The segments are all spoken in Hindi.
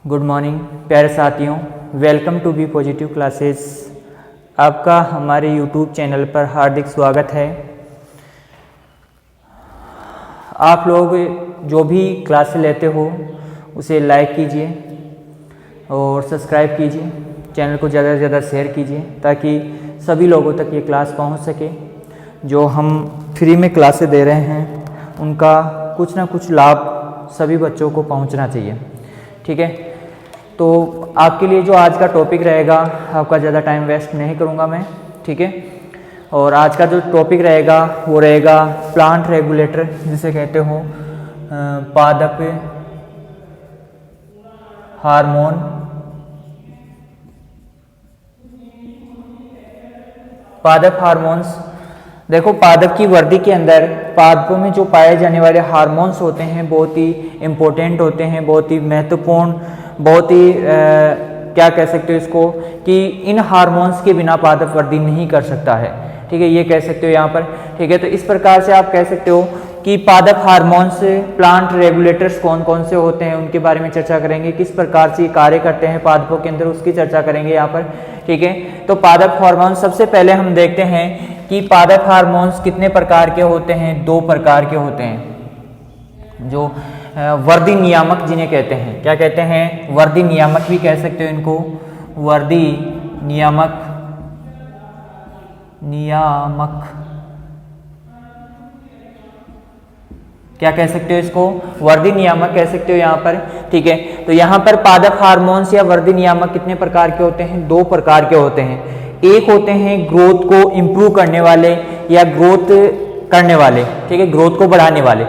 गुड मॉर्निंग प्यारे साथियों, welcome to be positive classes. आपका हमारे यूट्यूब चैनल पर हार्दिक स्वागत है। आप लोग जो भी क्लासेस लेते हो उसे लाइक कीजिए और सब्सक्राइब कीजिए, चैनल को ज़्यादा से ज़्यादा शेयर कीजिए ताकि सभी लोगों तक ये क्लास पहुंच सके। जो हम फ्री में क्लासेस दे रहे हैं उनका कुछ ना कुछ लाभ सभी बच्चों को पहुंचना चाहिए, ठीक है। तो आपके लिए जो आज का टॉपिक रहेगा, आपका ज़्यादा टाइम वेस्ट नहीं करूंगा मैं, ठीक है। और आज का जो टॉपिक रहेगा वो रहेगा प्लांट रेगुलेटर, जिसे कहते हो पादप हार्मोन। पादप हार्मोन्स, देखो पादप की वर्दी के अंदर पादपों में जो पाए जाने वाले हार्मोन्स होते हैं बहुत ही इम्पोर्टेंट होते हैं, बहुत ही महत्वपूर्ण, बहुत ही क्या कह सकते हो इसको कि इन हार्मोन्स के बिना पादप वर्दी नहीं कर सकता है, ठीक है। ये कह सकते हो यहाँ पर, ठीक है। तो इस प्रकार से आप कह सकते हो कि पादप हार्मोन्स, प्लांट रेगुलेटर्स कौन कौन से होते हैं उनके बारे में चर्चा करेंगे, किस प्रकार से कार्य करते हैं पादपों के अंदर उसकी चर्चा करेंगे यहाँ पर, ठीक है। तो पादप हार्मोन्स, सबसे पहले हम देखते हैं कि पादप हार्मोन्स कितने प्रकार के होते हैं। 2 प्रकार के होते हैं, जो वर्दी नियामक जिन्हें कहते हैं। क्या कहते हैं? वर्दी नियामक भी कह सकते हो इनको, वर्दी नियामक, क्या कह सकते हो इसको? वर्दी नियामक कह सकते हो यहाँ पर, ठीक है। तो यहाँ पर पादप हार्मोन्स या वर्दी नियामक कितने प्रकार के होते हैं? 2 प्रकार के होते हैं। एक होते हैं ग्रोथ को इम्प्रूव करने वाले या ग्रोथ करने वाले, ठीक है, ग्रोथ को बढ़ाने वाले।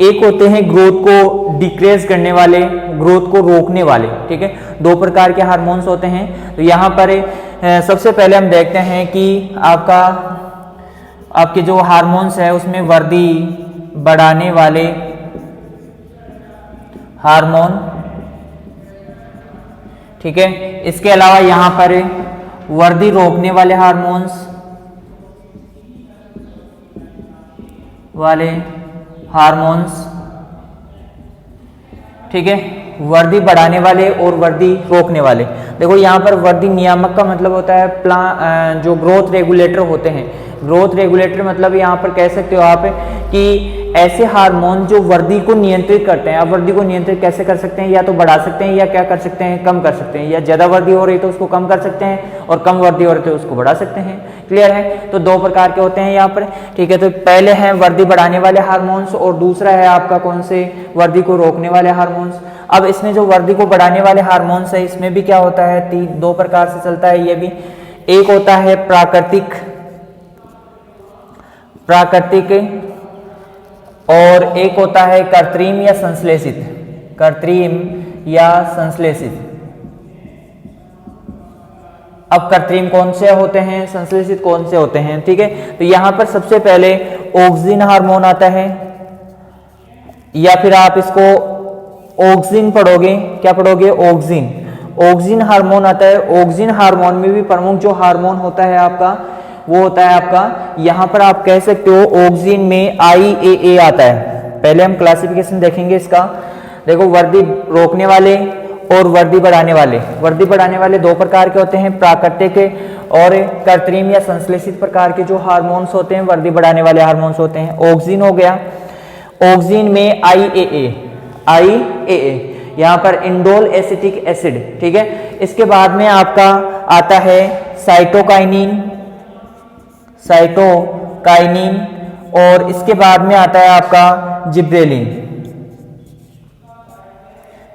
एक होते हैं ग्रोथ को डिक्रीज करने वाले, ग्रोथ को रोकने वाले, ठीक है। 2 प्रकार के हार्मोन्स होते हैं। तो यहाँ पर सबसे पहले हम देखते हैं कि आपके जो हार्मोन्स है उसमें वर्दी बढ़ाने वाले हार्मोन, ठीक है। इसके अलावा यहाँ पर वर्दी रोकने वाले हार्मोन्स, ठीक है। वर्दी बढ़ाने वाले और वर्दी रोकने वाले। देखो यहाँ पर वर्दी नियामक का मतलब होता है जो ग्रोथ रेगुलेटर होते हैं। ग्रोथ रेगुलेटर मतलब यहाँ पर कह सकते हो आप कि ऐसे हार्मोन जो वर्दी को नियंत्रित करते हैं। अब वर्दी को नियंत्रित कैसे कर सकते हैं? या तो बढ़ा सकते हैं या क्या कर सकते हैं, कम कर सकते हैं। या ज्यादा वर्दी हो रही तो उसको कम कर सकते हैं और कम वर्दी हो रही तो उसको बढ़ा सकते हैं। क्लियर है? तो 2 प्रकार के होते हैं यहाँ पर, ठीक है। तो पहले है वर्दी बढ़ाने वाले हार्मोन्स और दूसरा है आपका कौन से? वर्दी को रोकने वाले हार्मोन्स। अब इसमें जो वर्दी को बढ़ाने वाले हार्मोन्स है इसमें भी क्या होता है? 2 प्रकार से चलता है ये भी। एक होता है प्राकृतिक और एक होता है कृत्रिम या संश्लेषित। अब कृत्रिम कौन से होते हैं, संश्लेषित कौन से होते हैं, ठीक है। तो यहां पर सबसे पहले ऑक्सिन हार्मोन आता है, या फिर आप इसको ऑक्सिन पढ़ोगे। क्या पढ़ोगे? ऑक्सिन हार्मोन आता है। ऑक्सिन हार्मोन में भी प्रमुख जो हार्मोन होता है आपका वो होता है आपका, यहां पर आप कह सकते हो ऑक्सिन में IAA आता है। पहले हम क्लासिफिकेशन देखेंगे इसका। देखो वर्दी रोकने वाले और वर्दी बढ़ाने वाले। वर्दी बढ़ाने वाले 2 प्रकार के होते हैं, प्राकृतिक और कृत्रिम या संश्लेषित प्रकार के जो हार्मोन्स होते हैं वर्दी बढ़ाने वाले हार्मोन्स होते हैं। ऑक्सिन हो गया, ऑक्सिन में IAA यहाँ पर इंडोल एसिटिक एसिड, ठीक है। इसके बाद में आपका आता है साइटोकाइनिन और इसके बाद में आता है आपका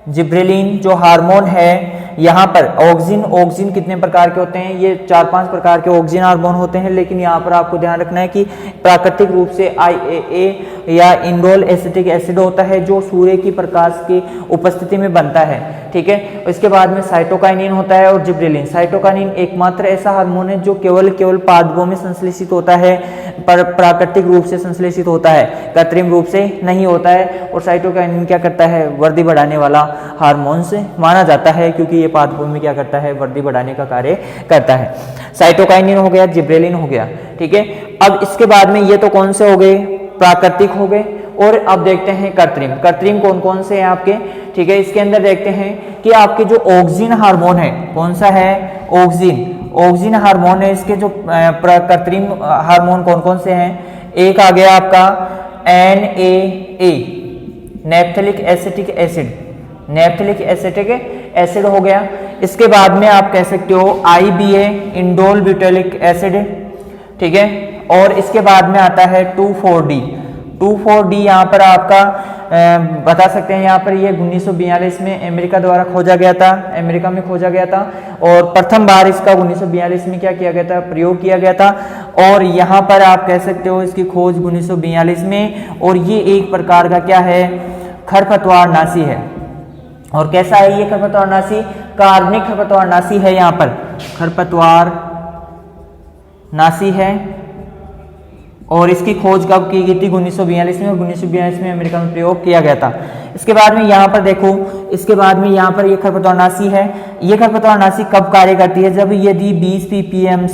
जिब्रेलिन जो हार्मोन है। यहाँ पर ऑक्सिन कितने प्रकार के होते हैं? ये 4-5 प्रकार के ऑक्सिन हार्मोन होते हैं, लेकिन यहाँ पर आपको ध्यान रखना है कि प्राकृतिक रूप से IAA या इंडोल एसिटिक एसिड होता है जो सूर्य की प्रकाश की उपस्थिति में बनता है, ठीक है। इसके बाद में साइटोकाइनिन होता है और जिब्रेलिन। साइटोकाइनिन एकमात्र ऐसा हार्मोन है जो केवल पादपों में संश्लेषित होता है, पर प्राकृतिक रूप से संश्लेषित होता है, कृत्रिम रूप से नहीं होता है। और साइटोकाइनिन क्या करता है? वर्दी बढ़ाने वाला हार्मोन से माना जाता है, क्योंकि ये पादपों में क्या करता है? वर्दी बढ़ाने का कार्य करता है। साइटोकाइनिन हो गया, जिब्रेलिन हो गया, ठीक है। अब इसके बाद में ये तो कौन से हो गए? प्राकृतिक हो गए। और अब देखते हैं कृत्रिम। कृत्रिम कौन कौन से हैं आपके, ठीक है। इसके अंदर देखते हैं कि आपके जो ऑक्सिन हार्मोन है, कौन सा है, ऑक्सिन हार्मोन है। इसके जो कृत्रिम हार्मोन कौन कौन से हैं, एक आ गया आपका NAA, naphthalic acetic acid, naphthalic acetic acid हो गया। इसके बाद में आप कह सकते हो IBA, इंडोल ब्यूटाइलिक एसिड, ठीक है। और इसके बाद में आता है 2,4-D। 2,4-D यहाँ पर आपका बता सकते हैं, यहाँ पर ये 1942 में अमेरिका द्वारा खोजा गया था, अमेरिका में खोजा गया था और प्रथम बार इसका 1942 में क्या किया गया था, प्रयोग किया गया था। और यहाँ पर आप कह सकते हो इसकी खोज 1942 में, और ये एक प्रकार का क्या है, खरपतवार नाशी है। और कैसा है ये खरपतवार नाशी, कार्बनिक खरपतवार नाशी है, यहाँ पर खरपतवार नाशी है। और इसकी खोज कब की गई थी, 1942 में, और 1942 में अमेरिका में प्रयोग किया गया था। इसके बाद में यहाँ पर देखो, इसके बाद में यहाँ पर ये खरपतवारनाशी है। ये खरपतवारनाशी कब कार्य करती है, जब यदि 20 ppm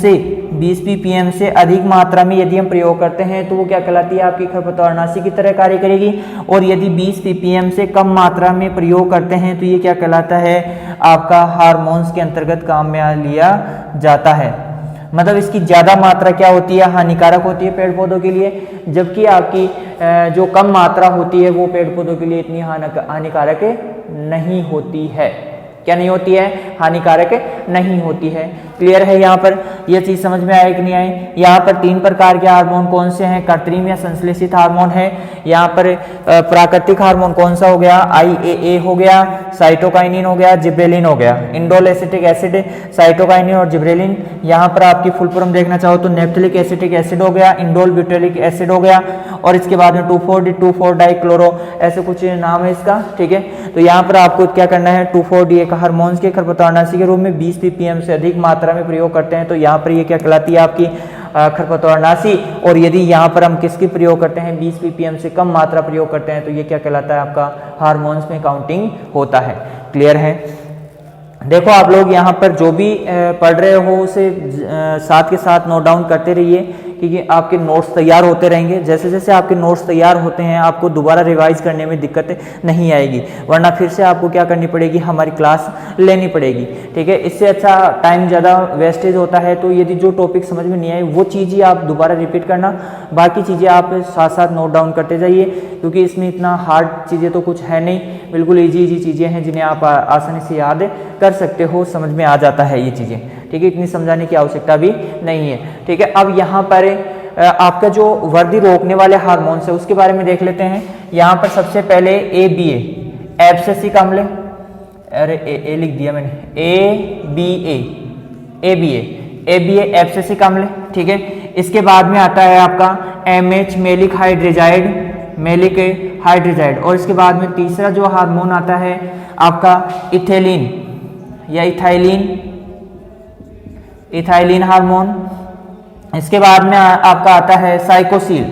से अधिक मात्रा में यदि हम प्रयोग करते हैं तो वो क्या कहलाती है, आपकी खरपतवारनाशी की तरह कार्य करेगी। और यदि 20 ppm से कम मात्रा में प्रयोग करते हैं तो ये क्या कहलाता है, आपका हार्मोन्स के अंतर्गत काम में लिया जाता है। मतलब इसकी ज़्यादा मात्रा क्या होती है, हानिकारक होती है पेड़ पौधों के लिए, जबकि आपकी जो कम मात्रा होती है वो पेड़ पौधों के लिए इतनी हानिकारक नहीं होती है। क्या नहीं होती है, हानिकारक नहीं होती है। क्लियर है यहाँ पर, यह चीज़ समझ में आए कि नहीं आई। यहाँ पर 3 प्रकार के हार्मोन कौन से हैं, कृत्रिम या संश्लेषित हार्मोन है। यहाँ पर प्राकृतिक हार्मोन कौन सा हो गया, IAA हो गया, साइटोकाइनिन हो गया, जिब्रेलिन हो गया। इंडोल एसिटिक एसिड, साइटोकाइनिन और जिब्रेलिन। यहाँ पर आपकी फुल फॉर्म देखना चाहो तो नैप्थेलिक एसिटिक एसिड हो गया, इंडोल ब्यूटाइलिक एसिड हो गया, और इसके बाद में 2,4-D, 2,4-डाइक्लोरो, ऐसे कुछ नाम है इसका, ठीक है। तो यहाँ पर आपको क्या करना है, 2,4-D एक हार्मोन्स के खरपतवारनाशी के रूप में 20 ppm से अधिक मात्रा में प्रयोग करते हैं तो यहाँ पर ये क्या कहलाती है, आपकी खरपतवारनाशी। और यदि यहाँ पर हम किसकी प्रयोग करते हैं, 20 ppm से कम मात्रा प्रयोग करते हैं तो ये क्या कहलाता है, आपका हार्मोन्स में काउंटिंग होता है। क्लियर है। देखो आप लोग यहाँ पर जो भी पढ़ रहे हो उसे साथ के साथ नोट डाउन करते रहिए, क्योंकि आपके नोट्स तैयार होते रहेंगे। जैसे जैसे आपके नोट्स तैयार होते हैं आपको दोबारा रिवाइज करने में दिक्कत नहीं आएगी, वरना फिर से आपको क्या करनी पड़ेगी, हमारी क्लास लेनी पड़ेगी, ठीक है। इससे अच्छा टाइम ज़्यादा वेस्टेज होता है। तो यदि जो टॉपिक समझ में नहीं आए वो चीज़ ही आप दोबारा रिपीट करना, बाकी चीज़ें आप साथ साथ नोट डाउन करते जाइए, क्योंकि इसमें इतना हार्ड चीज़ें तो कुछ है नहीं, बिल्कुल ईजी चीज़ें हैं जिन्हें आप आसानी से याद कर सकते हो, समझ में आ जाता है ये चीज़ें, ठीक है। इतनी समझाने की आवश्यकता भी नहीं है, ठीक है। अब यहाँ पर आपका जो वृद्धि रोकने वाले हार्मोन्स है उसके बारे में देख लेते हैं। यहाँ पर सबसे पहले ABA, एब्सिसिक अम्ल, अरे ए लिख दिया मैंने, ABA एब्सिसिक अम्ल, ठीक है। इसके बाद में आता है आपका MH, मेलिक हाइड्रोजाइड, और इसके बाद में तीसरा जो हार्मोन आता है आपका इथेलिन या इथाइलिन हार्मोन। इसके बाद में आपका आता है साइकोसिल,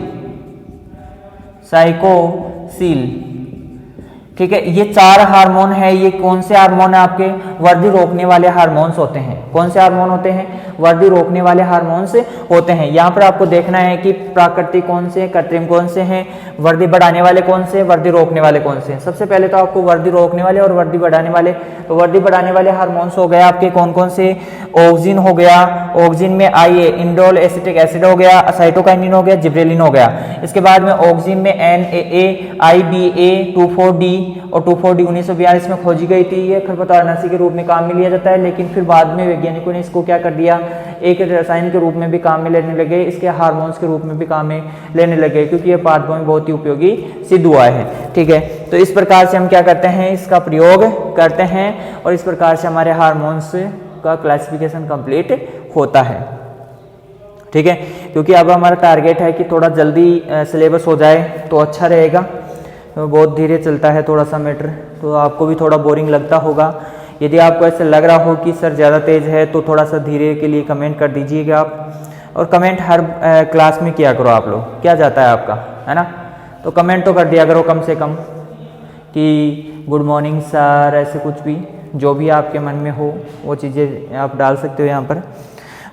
ठीक है। ये 4 हार्मोन है। ये कौन से हार्मोन है, आपके वृद्धि रोकने वाले हार्मोन्स होते हैं। कौन से हार्मोन होते हैं, वृद्धि रोकने वाले हार्मोन्स होते हैं। यहाँ पर आपको देखना है कि प्राकृतिक कौन से, कृत्रिम कौन से हैं, वृद्धि बढ़ाने वाले कौन से, वृद्धि रोकने वाले कौन से हैं। सबसे पहले तो आपको वृद्धि रोकने वाले और वृद्धि बढ़ाने वाले, तो वृद्धि बढ़ाने वाले हार्मोन्स हो गए आपके कौन कौन से, ऑक्सिन हो गया, ऑक्सिन में IA, इंडोल एसिटिक एसिड हो गया, साइटोकाइनिन हो गया, जिब्रेलिन हो गया। इसके बाद में ऑक्सिन में NAA, IBA, 2,4-D, और 2,4-D 1942 में खोजी गई थी। ये खरपतवारनाशी के रूप में काम में लिया जाता है, लेकिन फिर बाद में वैज्ञानिकों ने इसको क्या कर दिया, एक रसायन के रूप में भी काम में लेने लगे, इसके हार्मोन्स के रूप में भी काम में लेने लगे, क्योंकि ये पादपों में बहुत ही उपयोगी सिद्ध हुआ है, ठीक है। तो इस प्रकार से हम क्या करते हैं, इसका प्रयोग करते हैं, और इस प्रकार से हमारे हार्मोन्स का क्लासिफिकेशन कंप्लीट होता है, ठीक है। क्योंकि अब हमारा टारगेट है कि थोड़ा जल्दी सिलेबस हो जाए तो अच्छा रहेगा। तो बहुत धीरे चलता है थोड़ा सा मैटर, तो आपको भी थोड़ा बोरिंग लगता होगा। यदि आपको ऐसे लग रहा हो कि सर ज़्यादा तेज़ है तो थोड़ा सा धीरे के लिए कमेंट कर दीजिएगा आप, और कमेंट हर क्लास में किया करो आप लोग, क्या जाता है आपका, है ना। तो कमेंट तो कर दिया करो कम से कम कि गुड मॉर्निंग सर, ऐसे कुछ भी जो भी आपके मन में हो वो चीज़ें आप डाल सकते हो। यहाँ पर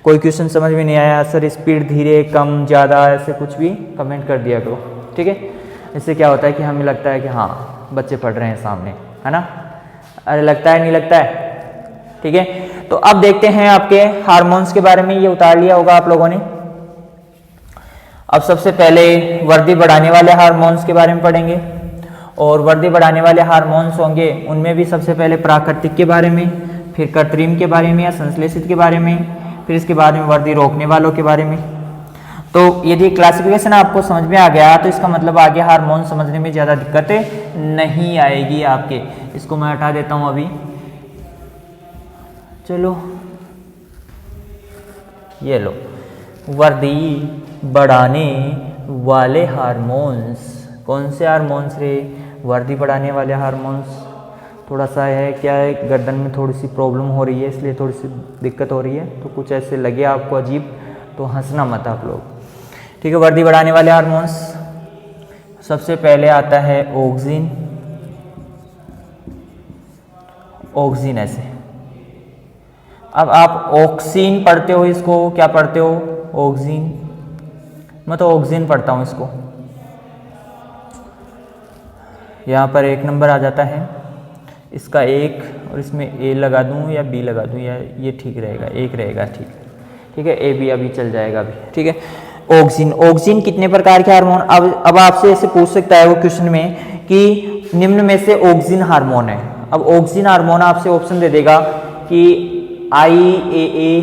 कोई क्वेश्चन समझ में नहीं आया सर, स्पीड धीरे कम ज़्यादा, ऐसे कुछ भी कमेंट कर दिया करो, ठीक है। इससे क्या होता है कि हमें लगता है कि हाँ बच्चे पढ़ रहे हैं सामने, है ना। अरे लगता है नहीं लगता है, ठीक है। तो अब देखते हैं आपके हार्मोन्स के बारे में, ये उतार लिया होगा आप लोगों ने। अब सबसे पहले वर्दी बढ़ाने वाले हार्मोन्स के बारे में पढ़ेंगे, और वर्दी बढ़ाने वाले हार्मोन्स होंगे उनमें भी सबसे पहले प्राकृतिक के बारे में, फिर कृत्रिम के बारे में या संश्लेषित के बारे में, फिर इसके बाद में वर्दी रोकने वालों के बारे में। तो यदि क्लासिफिकेशन आपको समझ में आ गया तो इसका मतलब आगे हार्मोन समझने में ज़्यादा दिक्कतें नहीं आएगी आपके। इसको मैं हटा देता हूँ अभी। चलो ये लो, वर्दी बढ़ाने वाले हार्मोन्स। कौन से हार्मोन्स रे? वर्दी बढ़ाने वाले हार्मोन्स। थोड़ा सा है क्या है, गर्दन में थोड़ी सी प्रॉब्लम हो रही है इसलिए थोड़ी सी दिक्कत हो रही है, तो कुछ ऐसे लगे आपको अजीब तो हंसना मत आप लोग, ठीक है। वर्दी बढ़ाने वाले हार्मोन्स सबसे पहले आता है ऑक्सिन। ऑक्सिन ऐसे, अब आप ऑक्सीन पढ़ते हो, इसको क्या पढ़ते हो? ऑक्सिन। मैं तो ऑक्सिन पढ़ता हूँ इसको। यहाँ पर 1 नंबर आ जाता है, इसका 1 और इसमें ए लगा दूँ या बी लगा दूँ, या ये ठीक रहेगा, 1 रहेगा, ठीक है। ए बी अभी चल जाएगा अभी, ठीक है। ऑक्सिन। ऑक्सिन कितने प्रकार के हार्मोन? अब आपसे ऐसे पूछ सकता है वो क्वेश्चन में कि निम्न में से ऑक्सिन हार्मोन है। अब ऑक्सिन हार्मोन आपसे ऑप्शन दे देगा कि IAA,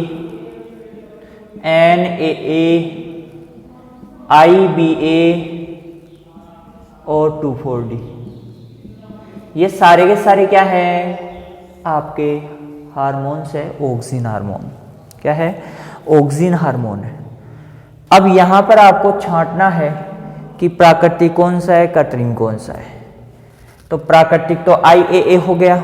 NAA, IBA और 2,4-D। ये सारे के सारे क्या है? आपके हार्मोन्स है, ऑक्सिन हार्मोन। क्या है? ऑक्सिन हार्मोन है। अब यहाँ पर आपको छांटना है कि प्राकृतिक कौन सा है, कृत्रिम कौन सा है। तो प्राकृतिक तो IAA हो गया,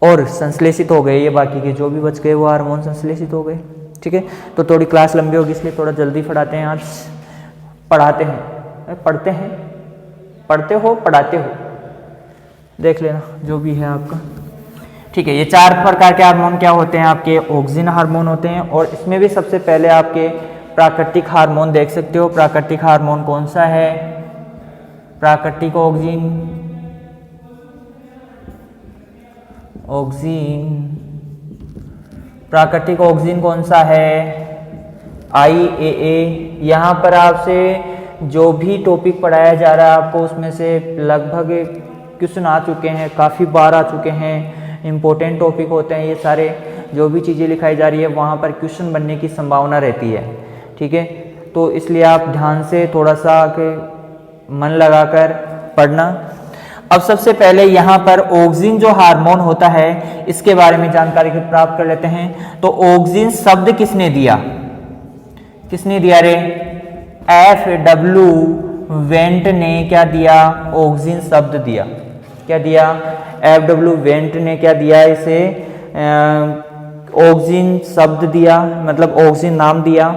और संश्लेषित हो गए ये बाकी के जो भी बच गए वो हार्मोन संश्लेषित हो गए, ठीक है। तो थोड़ी क्लास लंबी होगी इसलिए थोड़ा जल्दी पढ़ाते हैं आज। पढ़ाते हैं, पढ़ते हैं, पढ़ते हो, पढ़ाते हो, देख लेना जो भी है आपका, ठीक है। ये 4 प्रकार के हार्मोन क्या होते हैं आपके? ऑक्सिन हार्मोन होते हैं। और इसमें भी सबसे पहले आपके प्राकृतिक हार्मोन देख सकते हो। प्राकृतिक हार्मोन कौन सा है? प्राकृतिक ऑक्सिन। ऑक्सिन, प्राकृतिक ऑक्सिन कौन सा है? IAA। यहाँ पर आपसे जो भी टॉपिक पढ़ाया जा रहा है आपको उसमें से लगभग क्वेश्चन आ चुके हैं, काफ़ी बार आ चुके हैं, इम्पोर्टेंट टॉपिक होते हैं ये सारे। जो भी चीज़ें लिखाई जा रही है वहाँ पर क्वेश्चन बनने की संभावना रहती है, ठीक है। तो इसलिए आप ध्यान से थोड़ा सा के मन लगाकर पढ़ना। अब सबसे पहले यहाँ पर ऑक्सिन जो हार्मोन होता है इसके बारे में जानकारी प्राप्त कर लेते हैं। तो ऑक्सिन शब्द किसने दिया? किसने दिया रे? FW वेंट ने क्या दिया? ऑक्सिन शब्द दिया। क्या दिया? FW वेंट ने क्या दिया? इसे ऑक्सिन शब्द दिया, मतलब ऑक्सिन नाम दिया,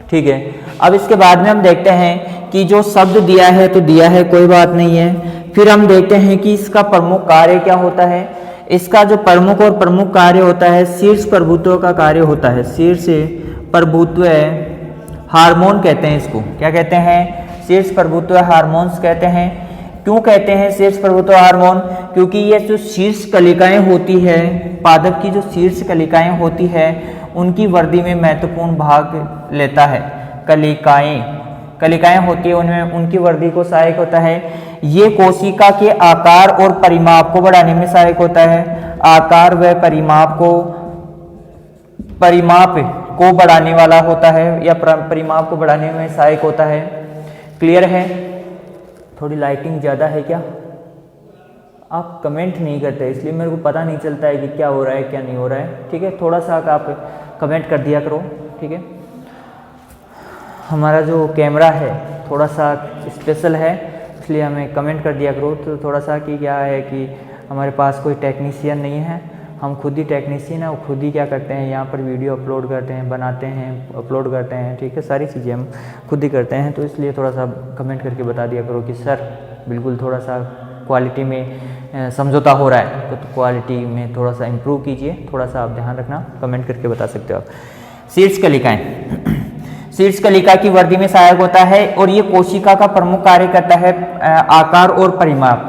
ठीक है। अब इसके बाद में हम देखते हैं कि जो शब्द दिया है तो दिया है, कोई बात नहीं है। फिर हम देखते हैं कि इसका प्रमुख कार्य क्या होता है। इसका जो प्रमुख और प्रमुख कार्य होता है, शीर्ष प्रभुत्व का कार्य होता है। शीर्ष प्रभुत्व हार्मोन कहते हैं इसको। क्या कहते हैं? शीर्ष प्रभुत्व हार्मोन्स कहते हैं। क्यों कहते हैं शीर्ष प्रभुत्व हार्मोन? क्योंकि ये जो शीर्ष कलिकाएं होती है, पादप की जो शीर्ष कलिकाएं होती है उनकी वृद्धि में महत्वपूर्ण भाग लेता है। कलिकाएं होती है उनमें, उनकी वृद्धि को सहायक होता है। ये कोशिका के आकार और परिमाप को बढ़ाने में सहायक होता है। आकार व परिमाप को बढ़ाने वाला होता है, या परिमाप को बढ़ाने में सहायक होता है। क्लियर है? थोड़ी लाइटिंग ज़्यादा है क्या? आप कमेंट नहीं करते इसलिए मेरे को पता नहीं चलता है कि क्या हो रहा है क्या नहीं हो रहा है, ठीक है। थोड़ा सा आप कमेंट कर दिया करो, ठीक है। हमारा जो कैमरा है थोड़ा सा स्पेशल है इसलिए हमें कमेंट कर दिया करो। तो थोड़ा सा कि क्या है कि हमारे पास कोई टेक्नीशियन नहीं है, हम खुद ही टेक्नीशियन है और खुद ही क्या करते हैं यहाँ पर वीडियो अपलोड करते हैं, बनाते हैं, अपलोड करते हैं, ठीक है। सारी चीज़ें हम खुद ही करते हैं। तो इसलिए थोड़ा सा कमेंट करके बता दिया करो कि सर बिल्कुल थोड़ा सा क्वालिटी में समझौता हो रहा है, तो क्वालिटी में थोड़ा सा इम्प्रूव कीजिए, थोड़ा सा आप ध्यान रखना, कमेंट करके बता सकते हो आप। शीर्ष कलिकाएं, शीर्ष कलिका की वृद्धि में सहायक होता है और ये कोशिका का प्रमुख कार्य करता है आकार और परिमाप।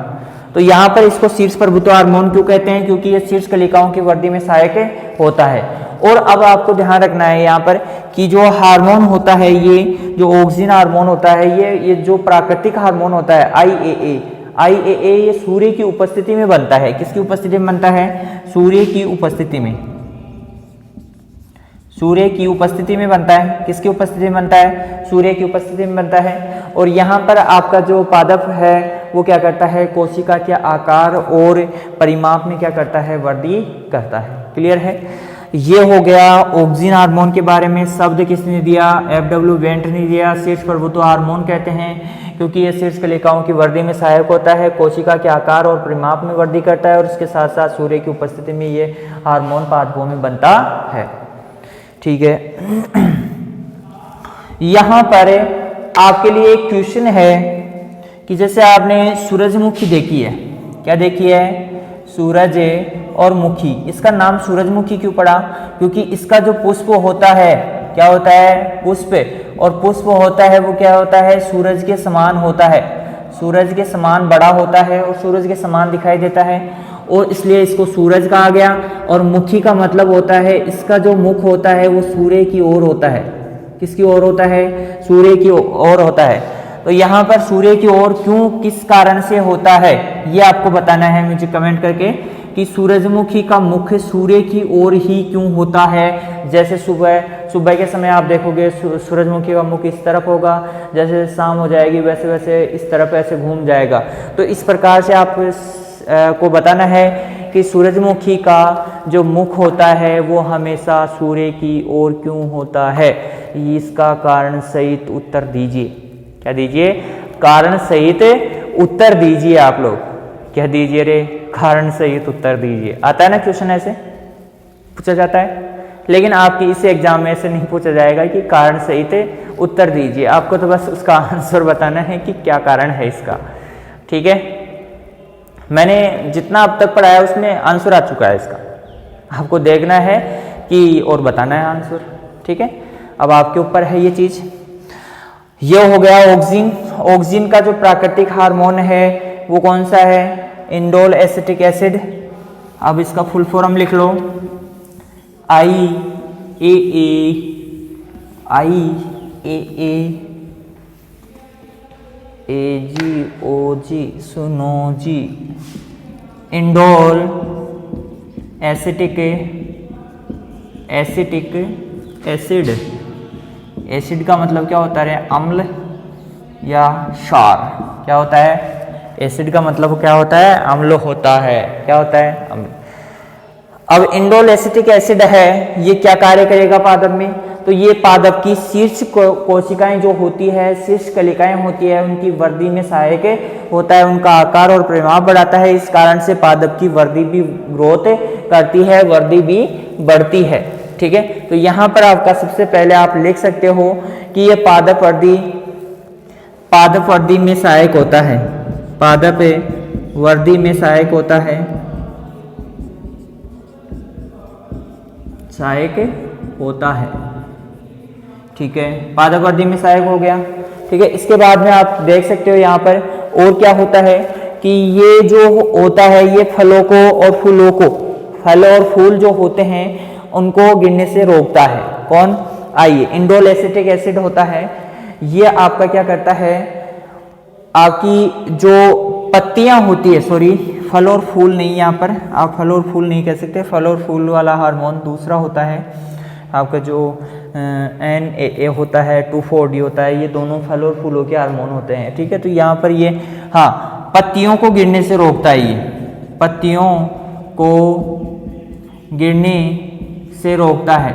तो यहाँ पर इसको शीर्ष प्रभुत्व हार्मोन क्यों कहते हैं? क्योंकि ये शीर्ष कलिकाओं की वृद्धि में सहायक होता है। और अब आपको ध्यान रखना है यहाँ पर कि जो हार्मोन होता है, ये जो ऑक्सिन हार्मोन होता है, ये जो प्राकृतिक हार्मोन होता है IAA ये सूर्य की उपस्थिति में बनता है। किसकी उपस्थिति में बनता है? सूर्य की उपस्थिति में। सूर्य की उपस्थिति में बनता है। किसकी उपस्थिति में बनता है? सूर्य की उपस्थिति में बनता है। और यहाँ पर आपका जो पादप है वो क्या करता है? कोशिका के आकार और परिमाप में क्या करता है? वृद्धि करता है। क्लियर है? ये हो गया ऑक्सिन हार्मोन के बारे में। शब्द किसने दिया? FW वेंट ने दिया। शीर्ष प्रभुत्व हार्मोन कहते हैं क्योंकि ये शीर्ष कलिकाओं की वृद्धि में सहायक होता है, कोशिका के आकार और परिमाप में वृद्धि करता है और उसके साथ साथ सूर्य की उपस्थिति में ये हार्मोन पादपों में बनता है। ठीक है। यहाँ पर आपके लिए एक क्वेश्चन है कि जैसे आपने सूरजमुखी देखी है, क्या देखी है? सूरज और मुखी। इसका नाम सूरजमुखी क्यों पड़ा? क्योंकि इसका जो पुष्प होता है, क्या होता है? पुष्प। और पुष्प होता है वो क्या होता है? सूरज के समान होता है। सूरज के समान बड़ा होता है और सूरज के समान दिखाई देता है और इसलिए इसको सूरज कहा गया। और मुखी का मतलब होता है, इसका जो मुख होता है वो सूर्य की ओर होता है। किसकी ओर होता है? सूर्य की ओर होता है। तो यहाँ पर सूर्य की ओर क्यों, किस कारण से होता है, ये आपको बताना है मुझे कमेंट करके कि सूरजमुखी का मुख सूर्य की ओर ही क्यों होता है। जैसे सुबह के समय आप देखोगे सूरजमुखी का मुख इस तरफ होगा, जैसे शाम हो जाएगी वैसे वैसे इस तरफ ऐसे घूम जाएगा। तो इस प्रकार से आप को बताना है कि सूरजमुखी का जो मुख होता है वो हमेशा सूर्य की ओर क्यों होता है। इसका कारण सहित उत्तर दीजिए। क्या दीजिए? कारण सहित उत्तर दीजिए। आप लोग क्या दीजिए रे? कारण सहित उत्तर दीजिए। आता है ना क्वेश्चन, ऐसे पूछा जाता है, लेकिन आपकी इस एग्जाम में ऐसे नहीं पूछा जाएगा कि कारण सहित उत्तर दीजिए। आपको तो बस उसका आंसर बताना है कि क्या कारण है इसका। ठीक है, मैंने जितना अब तक पढ़ाया उसमें आंसर आ चुका है इसका, आपको देखना है कि और बताना है आंसर। ठीक है, अब आपके ऊपर है ये चीज। ये हो गया ऑक्सिन। ऑक्सिन का जो प्राकृतिक हार्मोन है वो कौन सा है? Indole acetic acid. अब इसका फुल फॉर्म लिख लो, IAA AGOG, सुनो जी, इंडोल एसिटिक एसिड। एसिड का मतलब क्या होता है? अम्ल या क्षार। क्या होता है? एसिड का मतलब क्या होता है? अम्ल होता है। क्या होता है? अम्ल। अब इंडोल एसिटिक एसिड है, ये क्या कार्य करेगा पादप में? तो ये पादप की शीर्ष कोशिकाएं जो होती है, शीर्ष कलिकाएं होती है, उनकी वृद्धि में सहायक होता है, उनका आकार और परिमाप बढ़ाता है। इस कारण से पादप की वृद्धि भी ग्रोथ करती है, वृद्धि भी बढ़ती है। ठीक है, तो यहाँ पर आपका सबसे पहले आप लिख सकते हो कि ये पादप वृद्धि में सहायक होता है। पादप वृद्धि में सहायक होता है, सहायक होता है। ठीक है, पादप वृद्धि में सहायक हो गया। ठीक है, इसके बाद में आप देख सकते हो यहाँ पर और क्या होता है कि ये जो होता है ये फलों को और फूलों को, फल और फूल जो होते हैं उनको गिरने से रोकता है। कौन? आइए, इंडोल एसिटिक एसिड होता है। ये आपका क्या करता है? आपकी जो पत्तियां होती है, सॉरी फल और फूल नहीं, यहाँ पर आप फल और फूल नहीं कह सकते, फल और फूल वाला हार्मोन दूसरा होता है। आपका जो NAA होता है, 2,4-D होता है, ये दोनों फल और फूलों के हार्मोन होते हैं। ठीक है, तो यहाँ पर ये पत्तियों को गिरने से रोकता है। ये पत्तियों को गिरने से रोकता है,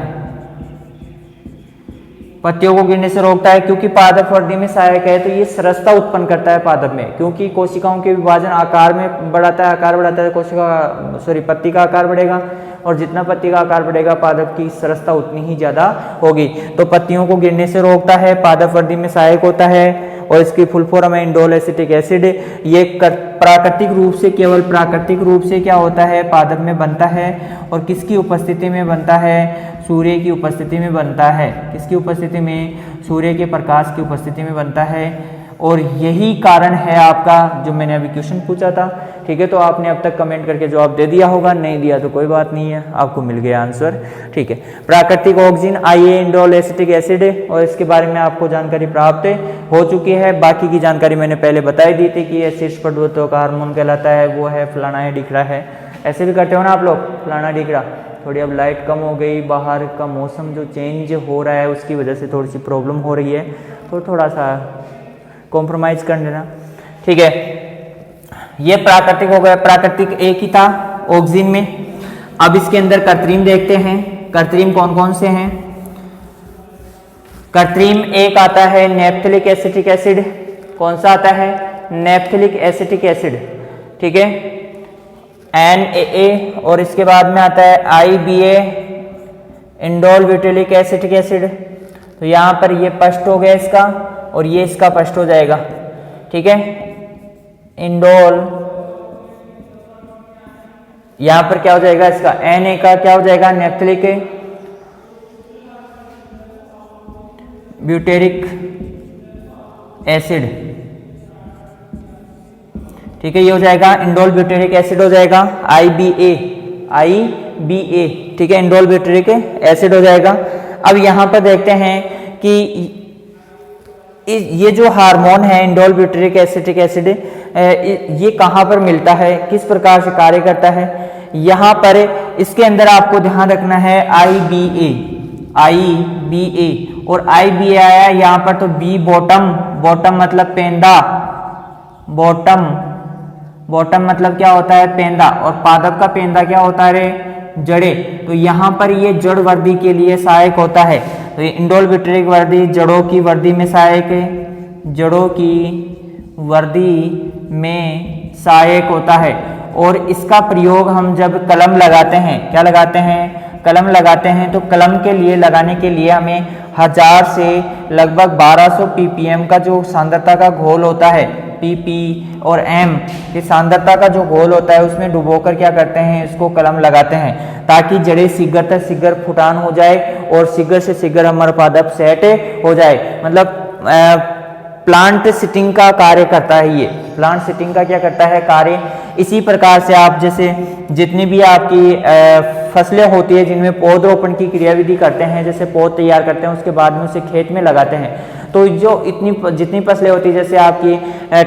पत्तियों को गिरने से रोकता है क्योंकि पादप वृद्धि में सहायक है। तो ये सरसता उत्पन्न करता है पादप में, क्योंकि कोशिकाओं के विभाजन आकार में बढ़ाता है, आकार बढ़ाता है, पत्ती का आकार बढ़ेगा और जितना पत्ती का आकार बढ़ेगा पादप की सरसता उतनी ही ज्यादा होगी। तो पत्तियों को गिरने से रोकता है, पादप वृद्धि में सहायक होता है और इसकी फुल फॉर्म है इंडोल एसिटिक एसिड। ये प्राकृतिक रूप से, केवल प्राकृतिक रूप से क्या होता है, पादप में बनता है। और किसकी उपस्थिति में बनता है, सूर्य की उपस्थिति में बनता है। किसकी उपस्थिति में, सूर्य के प्रकाश की उपस्थिति में बनता है। और यही कारण है आपका, जो मैंने अभी क्वेश्चन पूछा था, ठीक है। तो आपने अब तक कमेंट करके जवाब दे दिया होगा, नहीं दिया तो कोई बात नहीं है, आपको मिल गया आंसर, ठीक है। प्राकृतिक ऑक्सीजन आइए इंडोल एसिटिक एसिड, और इसके बारे में आपको जानकारी प्राप्त हो चुकी है। बाकी की जानकारी मैंने पहले बताई दी थी कि एसिड्स प्रवर्तक का हार्मोन कहलाता है, वो है फलाना है ढिकड़ा है। ऐसे भी करते हो ना आप लोग, फलाना ढिकड़ा। थोड़ी अब लाइट कम हो गई, बाहर का मौसम जो चेंज हो रहा है उसकी वजह से थोड़ी सी प्रॉब्लम हो रही है, तो थोड़ा सा कॉम्प्रोमाइज कर लेना, ठीक है। ये प्राकृतिक हो गया, प्राकृतिक एक ही था ऑक्सीजन में। अब इसके अंदर कृत्रिम देखते हैं, कृत्रिम कौन कौन से हैं। कृत्रिम एक आता है नेप्थलिक एसिटिक एसिड। कौन सा आता है, नेप्थलिक एसिटिक एसिड, ठीक है, NaA। और इसके बाद में आता है IBA इंडोल ब्यूटाइलिक एसिटिक एसिड। तो यहाँ पर ये फर्स्ट हो गया इसका, और ये इसका फर्स्ट हो जाएगा, ठीक है। इंडोल, यहां पर क्या हो जाएगा इसका, Na का क्या हो जाएगा, नेप्थलिक ब्यूटेरिक एसिड, ठीक है। ये हो जाएगा इंडोल ब्यूटेरिक एसिड हो जाएगा, IBA, ठीक है, इंडोल ब्यूटेरिक एसिड हो जाएगा। अब यहां पर देखते हैं कि ये जो हार्मोन है इंडोल ब्यूटेरिक एसिटिक एसिड, ये कहाँ पर मिलता है, किस प्रकार से कार्य करता है। यहाँ पर इसके अंदर आपको ध्यान रखना है IBA, और IBA आया यहाँ पर, तो B बॉटम, बॉटम मतलब पेंदा, बॉटम मतलब क्या होता है, पेंदा। और पादप का पेंदा क्या होता है रे, जड़े। तो यहाँ पर ये जड़ वृद्धि के लिए सहायक होता है। तो ये इंडोल ब्यूटेरिक वृद्धि जड़ों की वृद्धि में सहायक है, जड़ों की वृद्धि में सहायक होता है। और इसका प्रयोग हम जब कलम लगाते हैं, क्या लगाते हैं, कलम लगाते हैं, तो कलम के लिए लगाने के लिए हमें 1000 से लगभग 1200 ppm का जो सांद्रता का घोल होता है, PP और M की सांद्रता का जो घोल होता है, उसमें डुबोकर क्या करते हैं, इसको कलम लगाते हैं, ताकि जड़ें शीघ्र तक शीघ्र फुटान हो जाए और शीघ्र से शीघ्र हमारा पादप सेट हो जाए। मतलब प्लांट सिटिंग का कार्य करता है, ये प्लांट सिटिंग का क्या करता है, कार्य। इसी प्रकार से आप जैसे जितनी भी आपकी फसलें होती है जिनमें पौधरोपण की क्रियाविधि करते हैं, जैसे पौध तैयार करते हैं उसके बाद में उसे खेत में लगाते हैं, तो जो जितनी फसलें होती है, जैसे आपकी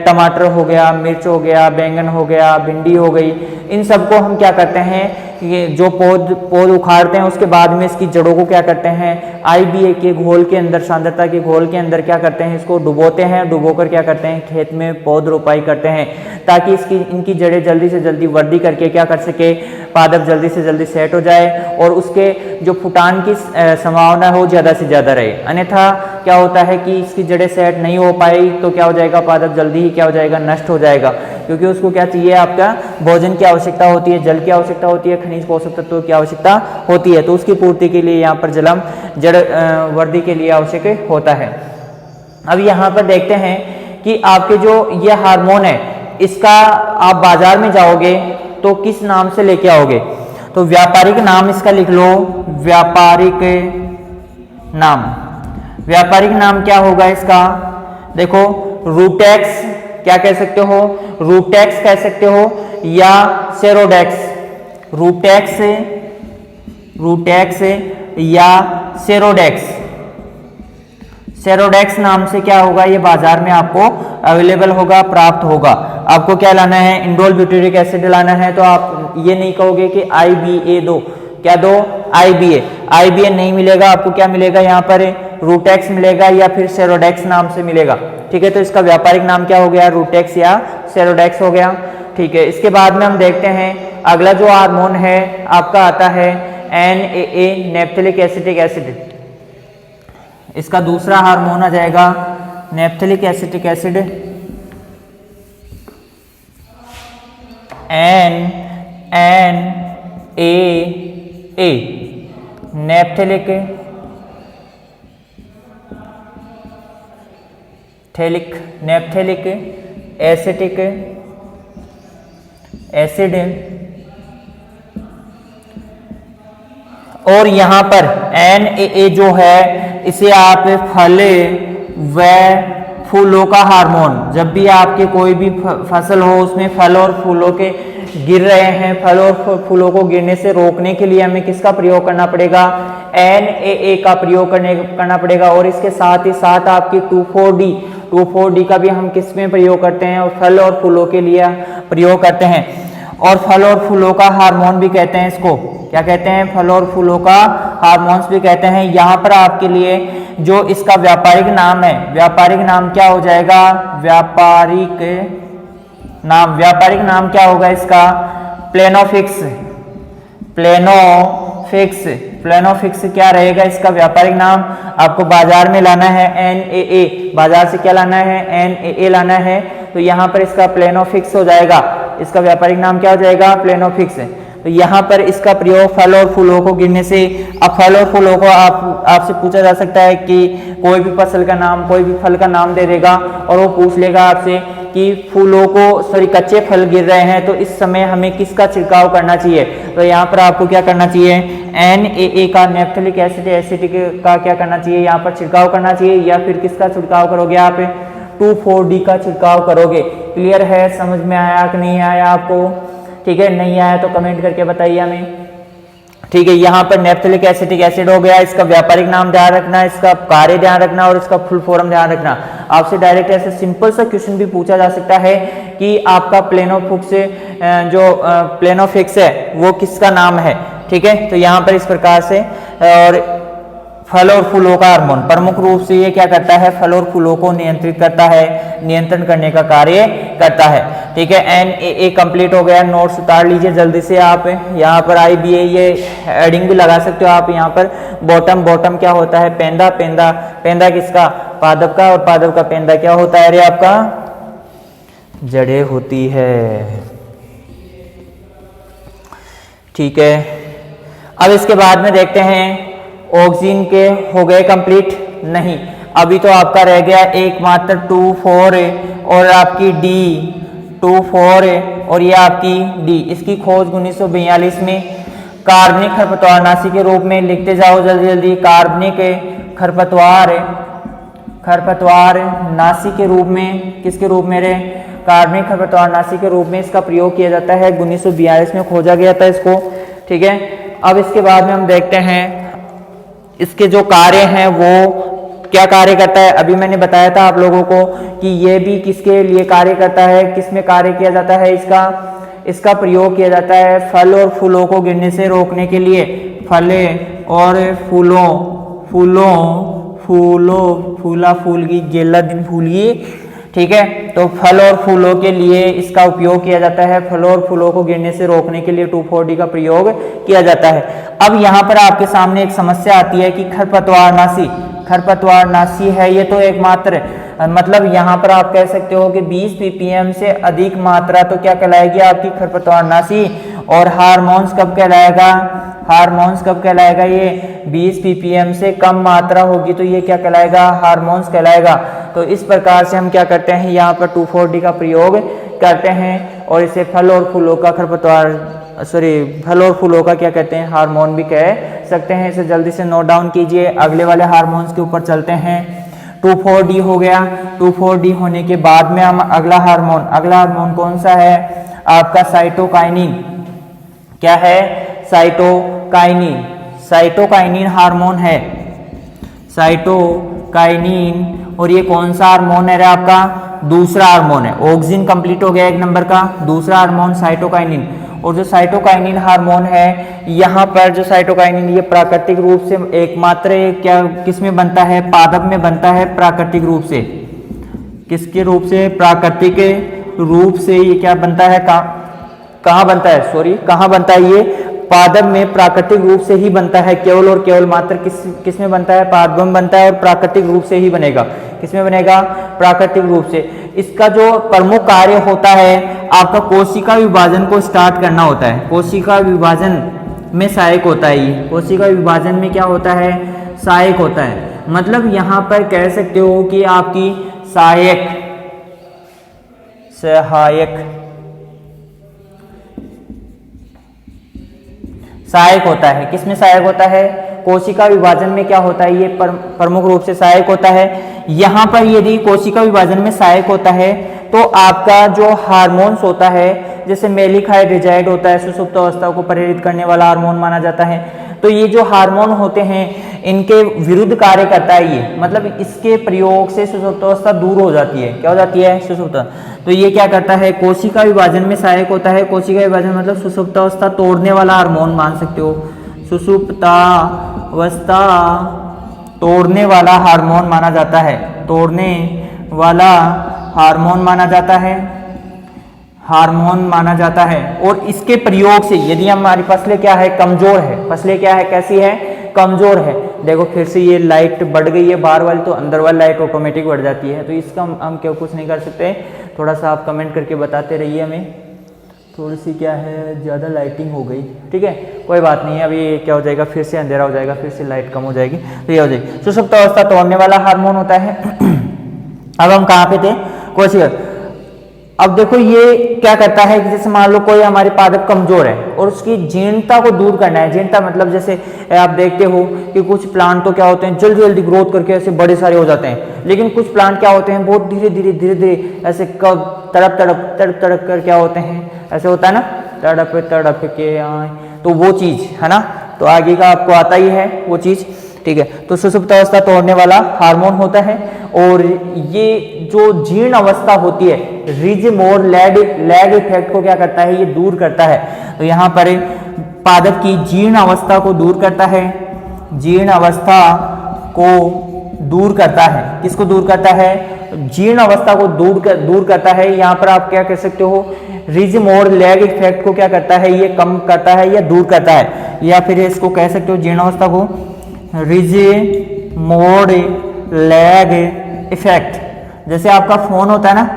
टमाटर हो गया, मिर्च हो गया, बैंगन हो गया, भिंडी हो गई, इन सबको हम क्या करते हैं, ये जो पौध उखाड़ते हैं उसके बाद में इसकी जड़ों को क्या करते हैं, IBA के घोल के अंदर, सांद्रता के घोल के अंदर क्या करते हैं, इसको डुबोते हैं, डुबोकर क्या करते हैं, खेत में पौध रोपाई करते हैं, ताकि इनकी जड़ें जल्दी से जल्दी वृद्धि करके क्या कर सके, पादप जल्दी से जल्दी सेट हो जाए और उसके जो फुटान की संभावना हो ज़्यादा से ज़्यादा रहे। अन्यथा क्या होता है कि इसकी जड़ें सेट नहीं हो पाई तो क्या हो जाएगा, पादप जल्दी ही क्या हो जाएगा, नष्ट हो जाएगा, क्योंकि उसको क्या चाहिए, आपका भोजन की आवश्यकता होती है, जल की आवश्यकता होती है, खनिज पोषक तत्वों की आवश्यकता होती है, तो उसकी पूर्ति के लिए यहाँ पर जलम जड़ वृद्धि के लिए आवश्यक होता है। अब यहाँ पर देखते हैं कि आपके जो ये हार्मोन है, इसका आप बाजार में जाओगे तो किस नाम से लेके आओगे, तो व्यापारिक नाम इसका लिख लो, व्यापारिक नाम। व्यापारिक नाम क्या होगा इसका, देखो रूटेक्स क्या कह सकते हो, रूटेक्स कह सकते हो या सेरोडेक्स, रूटेक्स या सेरोडेक्स। सेरोडेक्स नाम से क्या होगा, ये बाजार में आपको अवेलेबल होगा, प्राप्त होगा। आपको क्या लाना है, इंडोल ब्यूटेरिक एसिड लाना है, तो आप ये नहीं कहोगे कि IBA दो, क्या दो, IBA नहीं मिलेगा, आपको क्या मिलेगा, यहाँ पर रूटेक्स मिलेगा या फिर सेरोडेक्स नाम से मिलेगा, ठीक है। तो इसका व्यापारिक नाम क्या हो गया, रूटेक्स या सेरोडेक्स हो गया, ठीक है। इसके बाद में हम देखते हैं अगला जो हार्मोन है आपका आता है NaA नेप्थलिक एसिटिक एसिड। इसका दूसरा हार्मोन आ जाएगा naphthalic acetic acid, NaA naphthalic, phthalic, naphthalic acetic acid, और यहाँ पर NAA जो है इसे आप फल व फूलों का हार्मोन, जब भी आपके कोई भी फसल हो उसमें फल और फूलों के गिर रहे हैं, फल और फूलों को गिरने से रोकने के लिए हमें किसका प्रयोग करना पड़ेगा, NAA का प्रयोग करना पड़ेगा। और इसके साथ ही साथ आपकी 2,4-D का भी हम किस में प्रयोग करते हैं, और फल और फूलों के लिए प्रयोग करते हैं। और फल और फूलों का हार्मोन भी कहते हैं इसको, क्या कहते हैं, फल और फूलों का हार्मोन्स भी कहते हैं। यहाँ पर आपके लिए जो इसका व्यापारिक नाम है, व्यापारिक नाम क्या हो जाएगा, व्यापारिक नाम क्या होगा इसका, प्लेनोफिक्स। प्लेनोफिक्स क्या रहेगा इसका व्यापारिक नाम। आपको बाजार में लाना है NAA, बाजार से क्या लाना है, NAA लाना है, तो यहाँ पर इसका प्लेनोफिक्स हो जाएगा, इसका व्यापारिक नाम क्या हो जाएगा, प्लेनोफिक्स। तो यहाँ पर इसका प्रयोग फल और फूलों को गिरने से, अब फल और फूलों को आपसे पूछा जा सकता है कि कोई भी फसल का नाम, कोई भी फल का नाम दे देगा और वो पूछ लेगा आपसे कि फूलों को कच्चे फल गिर रहे हैं तो इस समय हमें किसका छिड़काव करना चाहिए। तो यहाँ पर आपको क्या करना चाहिए, NAA का, नेप्थेलिक एसिड का क्या करना चाहिए, यहाँ पर छिड़काव करना चाहिए, या फिर किसका छिड़काव करोगे आप, 2,4-D का छिड़काव करोगे। क्लियर है, समझ में आया कि नहीं आया आपको, ठीक है, नहीं आया तो कमेंट करके बताइए हमें, ठीक है। यहाँ पर नेप्थेलिक एसिटिक एसिड हो गया, इसका व्यापारिक नाम ध्यान रखना, इसका कार्य ध्यान रखना और इसका फुल फॉर्म ध्यान रखना। आपसे डायरेक्ट ऐसे सिंपल सा क्वेश्चन भी पूछा जा सकता है कि आपका प्लेनोफिक्स है वो किसका नाम है, ठीक है। तो यहाँ पर इस प्रकार से, और फल और फूलों का हार्मोन प्रमुख रूप से ये क्या करता है, फल और फूलों को नियंत्रित करता है, नियंत्रण करने का कार्य करता है, ठीक है। NAA कंप्लीट हो गया, नोट्स उतार लीजिए जल्दी से आप। यहाँ पर IBA ये हेडिंग भी लगा सकते हो आप। यहाँ पर बॉटम क्या होता है, पेंदा किसका, पादप का, और पादप का पेंदा क्या होता है, अरे आपका जड़ें होती है, ठीक है। अब इसके बाद में देखते हैं ऑक्सीजन के हो गए कंप्लीट, नहीं, अभी तो आपका रह गया एकमात्र 2,4 और आपकी D 2,4 और ये आपकी D। इसकी खोज 1942 में कार्बनिक खरपतवारनाशी के रूप में, लिखते जाओ जल्दी, कार्बनिक खरपतवारनाशी के रूप में, किसके रूप में रे, कार्बनिक खरपतवारनाशी के रूप में इसका प्रयोग किया जाता है। 1942 में खोजा गया था इसको, ठीक है। अब इसके बाद में हम देखते हैं इसके जो कार्य हैं वो क्या कार्य करता है। अभी मैंने बताया था आप लोगों को कि ये भी किसके लिए कार्य करता है, किसमें कार्य किया जाता है, इसका प्रयोग किया जाता है फल और फूलों को गिरने से रोकने के लिए। फले और फूला फूल की गेला दिन फूलिए, ठीक है। तो फल और फूलों के लिए इसका उपयोग किया जाता है, फलों और फूलों को गिरने से रोकने के लिए 2,4-D का प्रयोग किया जाता है। अब यहाँ पर आपके सामने एक समस्या आती है कि खरपतवारनाशी है ये तो एकमात्र, मतलब यहाँ पर आप कह सकते हो कि 20 ppm से अधिक मात्रा तो क्या कहलाएगी आपकी खरपतवारनाशी, और हार्मोन्स कब कहलाएगा, ये 20 ppm से कम मात्रा होगी तो ये क्या कहलाएगा, हार्मोन्स कहलाएगा। तो इस प्रकार से हम क्या करते हैं, यहाँ पर 2,4-D का प्रयोग करते हैं और इसे फल और फूलों का क्या कहते हैं, हार्मोन भी कह सकते हैं। इसे जल्दी से नोट डाउन कीजिए। अगले वाले हार्मोन्स के ऊपर चलते हैं। 2,4-D हो गया। 2,4-D होने के बाद में हम अगला हार्मोन कौन सा है आपका, साइटोकाइनिन। क्या है, साइटोकाइनिन हार्मोन है, साइटोकाइनिन। और ये कौन सा हार्मोन है आपका, दूसरा हार्मोन है। ऑक्सीजन कंप्लीट हो गया एक नंबर का, दूसरा हार्मोन साइटोकाइनिन। और जो साइटोकाइनिन हार्मोन है, यहाँ पर जो साइटोकाइनिन ये प्राकृतिक रूप से एकमात्र क्या किसमें बनता है, पादप में बनता है प्राकृतिक रूप से। किसके रूप से, प्राकृतिक रूप से ये क्या बनता है, कहाँ बनता है ये, पादप में प्राकृतिक रूप से ही बनता है। केवल और केवल मात्र किसमें बनता है, पादप में बनता है और प्राकृतिक रूप से ही बनेगा। किसमें बनेगा, प्राकृतिक रूप से। इसका जो प्रमुख कार्य होता है आपका कोशिका विभाजन को स्टार्ट करना होता है। कोशिका विभाजन में सहायक होता है ये, कोशिका विभाजन में क्या होता है, सहायक होता है। मतलब यहाँ पर कह सकते हो कि आपकी सहायक सहायक होता है। किसमें सहायक होता है? कोशिका विभाजन में क्या होता है? ये प्रमुख रूप से सहायक होता है। यहाँ पर यदि कोशिका विभाजन में सहायक होता है तो आपका जो हार्मोन्स होता है, जैसे मेलिक हाइड्रोजाइड होता है, सुषुप्त अवस्था को प्रेरित करने वाला हार्मोन माना जाता है। तो ये जो हार्मोन होते हैं इनके विरुद्ध कार्य करता है ये, मतलब इसके प्रयोग से सुषुप्त अवस्था दूर हो जाती है। क्या हो जाती है? सुषुप्त। तो ये क्या करता है? कोशिका विभाजन में सहायक होता है। कोशिका विभाजन मतलब सुषुप्त अवस्था तोड़ने वाला हार्मोन मान सकते हो। सुषुप्तावस्था तोड़ने वाला हार्मोन माना जाता है। तोड़ने वाला हार्मोन माना जाता है, हार्मोन माना जाता है। और इसके प्रयोग से यदि हमारी फसलें क्या है? कमजोर है। फसलें क्या है? कैसी है? कमजोर है। देखो फिर से ये लाइट बढ़ गई है बाहर वाली, तो अंदर वाली लाइट ऑटोमेटिक बढ़ जाती है। तो इसका हम क्या कुछ नहीं कर सकते। थोड़ा सा आप कमेंट करके बताते रहिए हमें। थोड़ी सी क्या है, ज़्यादा लाइटिंग हो गई। ठीक है, कोई बात नहीं है। अभी क्या हो जाएगा, फिर से अंधेरा हो जाएगा, फिर से लाइट कम हो जाएगी, तो ये हो जाएगी। सुषुप्त अवस्था तोड़ने वाला हार्मोन होता है। अब हम कहाँ पे थे? कोशिका। अब देखो ये क्या करता है कि जैसे मान लो कोई हमारे पादप कमजोर है और उसकी जीर्णता को दूर करना है। जीर्णता मतलब जैसे आप देखते हो कि कुछ प्लांट तो क्या होते हैं, जल्दी जल्दी ग्रोथ करके ऐसे बड़े सारे हो जाते हैं, लेकिन कुछ प्लांट क्या होते हैं, बहुत धीरे धीरे ऐसे कब तड़प कर क्या होते हैं, ऐसे होता है ना, तड़प के आए, तो वो चीज है ना। तो आगे का आपको आता ही है वो चीज। ठीक है, तो सुषुप्त अवस्था तोड़ने वाला हार्मोन होता है। और ये जो जीर्ण अवस्था होती है, रिज मोर लैग इफेक्ट को क्या करता है? ये दूर करता है। तो यहाँ पर पादप की जीर्ण अवस्था को दूर करता है। जीर्ण अवस्था को दूर करता है। किसको दूर करता है? जीर्ण अवस्था को दूर करता है। यहाँ पर आप क्या कह सकते हो? रिज मोर लैग इफेक्ट को क्या करता है? ये कम करता है या दूर करता है, या फिर इसको कह सकते हो जीर्ण अवस्था को रिज मोर लैग इफेक्ट। जैसे आपका फोन होता है ना,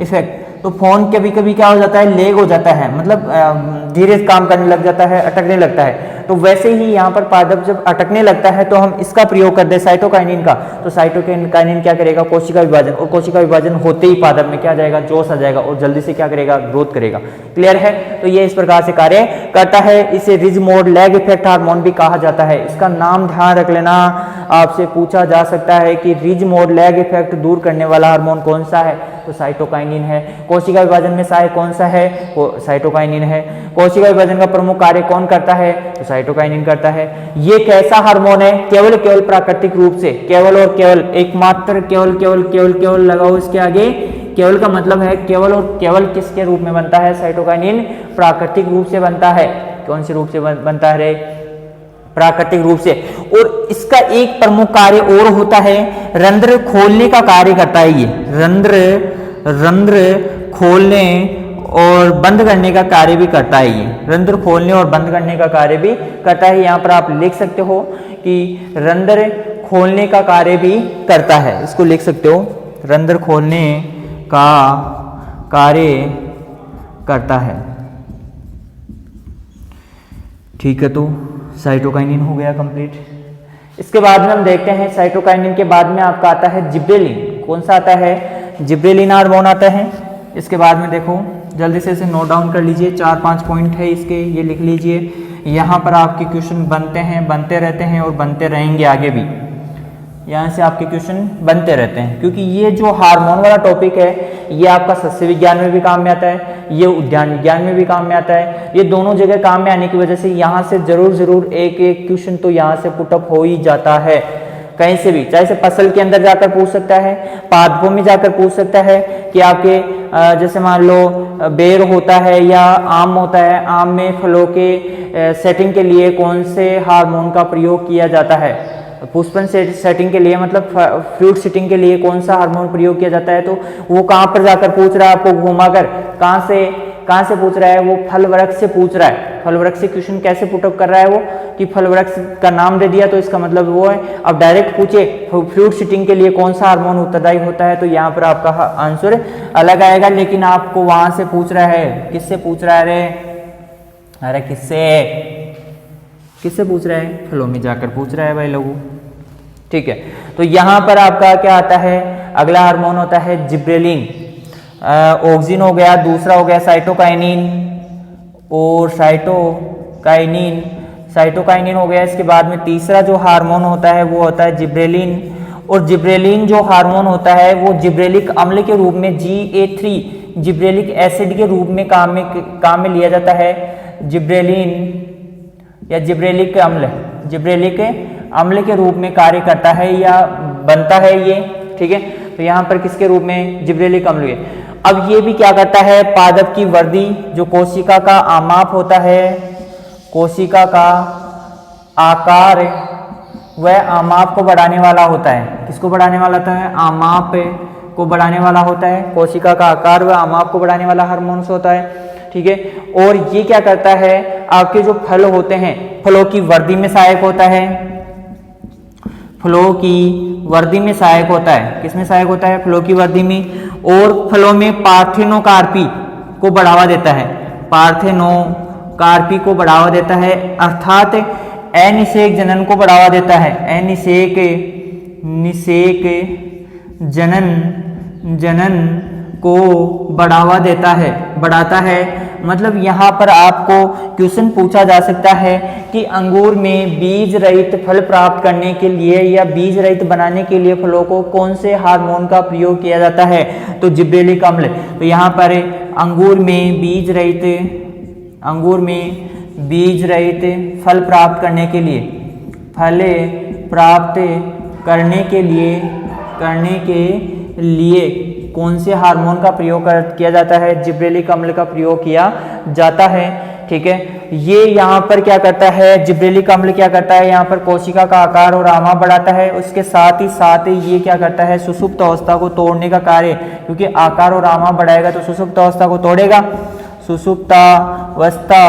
इफेक्ट, तो फोन कभी कभी क्या हो जाता है? लेग हो जाता है, मतलब धीरे काम करने लग जाता है, अटकने लगता है। तो वैसे ही यहाँ पर पादप जब अटकने लगता है तो हम इसका प्रयोग कर दे साइटोकाइनिन का, तो साइटोकाइनिन क्या करेगा? कोशिका विभाजन, और कोशिका विभाजन होते ही पादप में क्या आ जाएगा? जोश आ जाएगा और जल्दी से क्या करेगा? ग्रोथ करेगा। क्लियर है? तो ये इस प्रकार से कार्य करता है। इसे रिज मोर लैग इफेक्ट हार्मोन भी कहा जाता है। इसका नाम ध्यान रख लेना, आपसे पूछा जा सकता है कि रिज मोर लैग इफेक्ट दूर करने वाला हार्मोन कौन सा है? तो साइटोकाइनिन है। कोशिका विभाजन में सहायक कौन सा है? साइटोकाइनिन है। कोशिका विभाजन का प्रमुख कार्य कौन करता है? तो साइटोकाइनिन करता है। ये कैसा हार्मोन है? केवल प्राकृतिक रूप से, केवल और केवल, एकमात्र, केवल लगाओ इसके आगे। केवल का मतलब है केवल और केवल किसके रूप में बनता है? साइटोकाइनिन प्राकृतिक रूप से बनता है। कौन से रूप से बनता है रे? प्राकृतिक रूप से। और इसका एक प्रमुख कार्य और होता है, रंध्र खोलने का कार्य करता है। ये रंध्र खोलने और बंद करने का कार्य भी करता है। ये रंध्र खोलने और बंद करने का कार्य भी करता है। यहाँ पर आप लिख सकते हो कि रंध्र खोलने का कार्य भी करता है, इसको लिख सकते हो, रंध्र खोलने का कार्य करता है। ठीक है, तो साइटोकाइनिन हो गया कंप्लीट। इसके बाद में हम देखते हैं साइटोकाइनिन के बाद में आपका आता है जिब्रेलिन। कौन सा आता है? जिब्रेलिन हार्मोन आता है। इसके बाद में देखो, जल्दी से इसे नोट डाउन कर लीजिए, 4-5 पॉइंट है इसके, ये लिख लीजिए। यहाँ पर आपके क्वेश्चन बनते हैं, बनते रहते हैं और बनते रहेंगे आगे भी। यहाँ से आपके क्वेश्चन बनते रहते हैं, क्योंकि ये जो हार्मोन वाला टॉपिक है ये आपका सस्य विज्ञान में भी काम में आता है, ये उद्यान विज्ञान में भी काम में आता है। ये दोनों जगह काम में आने की वजह से यहाँ से जरूर एक क्वेश्चन तो यहाँ से पुटअप हो ही जाता है, कहीं से भी, चाहे से फसल के अंदर जाकर पूछ सकता है, पादपों में जाकर पूछ सकता है कि आपके जैसे मान लो बेर होता है या आम होता है, आम में फलों के सेटिंग के लिए कौन से हार्मोन का प्रयोग किया जाता है, पुष्पन सेटिंग के लिए मतलब फ्रूट सेटिंग के लिए कौन सा हार्मोन प्रयोग किया जाता है। तो वो कहाँ पर जाकर पूछ रहा है आपको घुमाकर, कहाँ से पूछ रहा है? वो फल वृक्ष से पूछ रहा है। फल वृक्ष से क्वेश्चन कैसे पुटअप कर रहा है वो, कि फल वृक्ष का नाम दे दिया तो इसका मतलब वो है। अब डायरेक्ट पूछे फ्रूट सेटिंग के लिए कौन सा हार्मोन उत्तरदायी होता है, तो यहाँ पर आपका आंसर अलग आएगा। लेकिन आपको वहां से पूछ रहा है, किससे पूछ रहा है? अरे किससे पूछ रहा है? फलों में जाकर पूछ रहा है भाई लोगों। ठीक है, तो यहाँ पर आपका क्या आता है? अगला हार्मोन होता है जिब्रेलिन। ऑक्सिन हो गया, दूसरा हो गया साइटोकाइनिन और साइटोकाइनिन हो गया। इसके बाद में तीसरा जो हार्मोन होता है वो होता है जिब्रेलिन। और जिब्रेलिन जो हार्मोन होता है वो जिब्रेलिक अम्ल के रूप में GA3 जिब्रेलिक एसिड के रूप में काम में लिया जाता है। जिब्रेलिन या जिब्रेलिक अम्ल के रूप में कार्य करता है या बनता है ये, ठीक है। तो यहाँ पर किसके रूप में, जिब्रेलिक अम्ल के। अब ये भी क्या करता है, पादप की वृद्धि, जो कोशिका का आमाप होता है, कोशिका का आकार वह आमाप को बढ़ाने वाला होता है। किसको बढ़ाने वाला होता है, आमाप को बढ़ाने वाला होता है। कोशिका का आकार व आमाप को बढ़ाने वाला हार्मोन होता है, ठीक है। और ये क्या करता है, आपके जो फल होते हैं, फलों की वृद्धि में सहायक होता है। फलों की वृद्धि में सहायक होता है, किसमें सहायक होता है, फलों की वृद्धि में। और फलों में पार्थेनोकार्पी को बढ़ावा देता है, पार्थेनोकार्पी को बढ़ावा देता है, अर्थात अनिषेक जनन को बढ़ावा देता है। अनिषेक जनन को बढ़ावा देता है, बढ़ाता है। मतलब यहाँ पर आपको क्वेश्चन पूछा जा सकता है कि अंगूर में बीज रहित फल प्राप्त करने के लिए या बीज रहित बनाने के लिए फलों को कौन से हार्मोन का प्रयोग किया जाता है, तो जिब्रेलिक अम्ल। तो यहाँ पर अंगूर में बीज रहित फल प्राप्त करने के लिए, कौन से हार्मोन का प्रयोग किया जाता है, जिब्रेलिक अम्ल का प्रयोग किया जाता है, ठीक है। ये यहाँ पर क्या करता है, जिब्रेलिक अम्ल क्या करता है, यहाँ पर कोशिका का आकार और आमाप बढ़ाता है। उसके साथ ही ये क्या करता है, सुषुप्त अवस्था को तोड़ने का कार्य, क्योंकि आकार और आमाप बढ़ाएगा तो सुषुप्त अवस्था को तोड़ेगा, सुषुप्तावस्था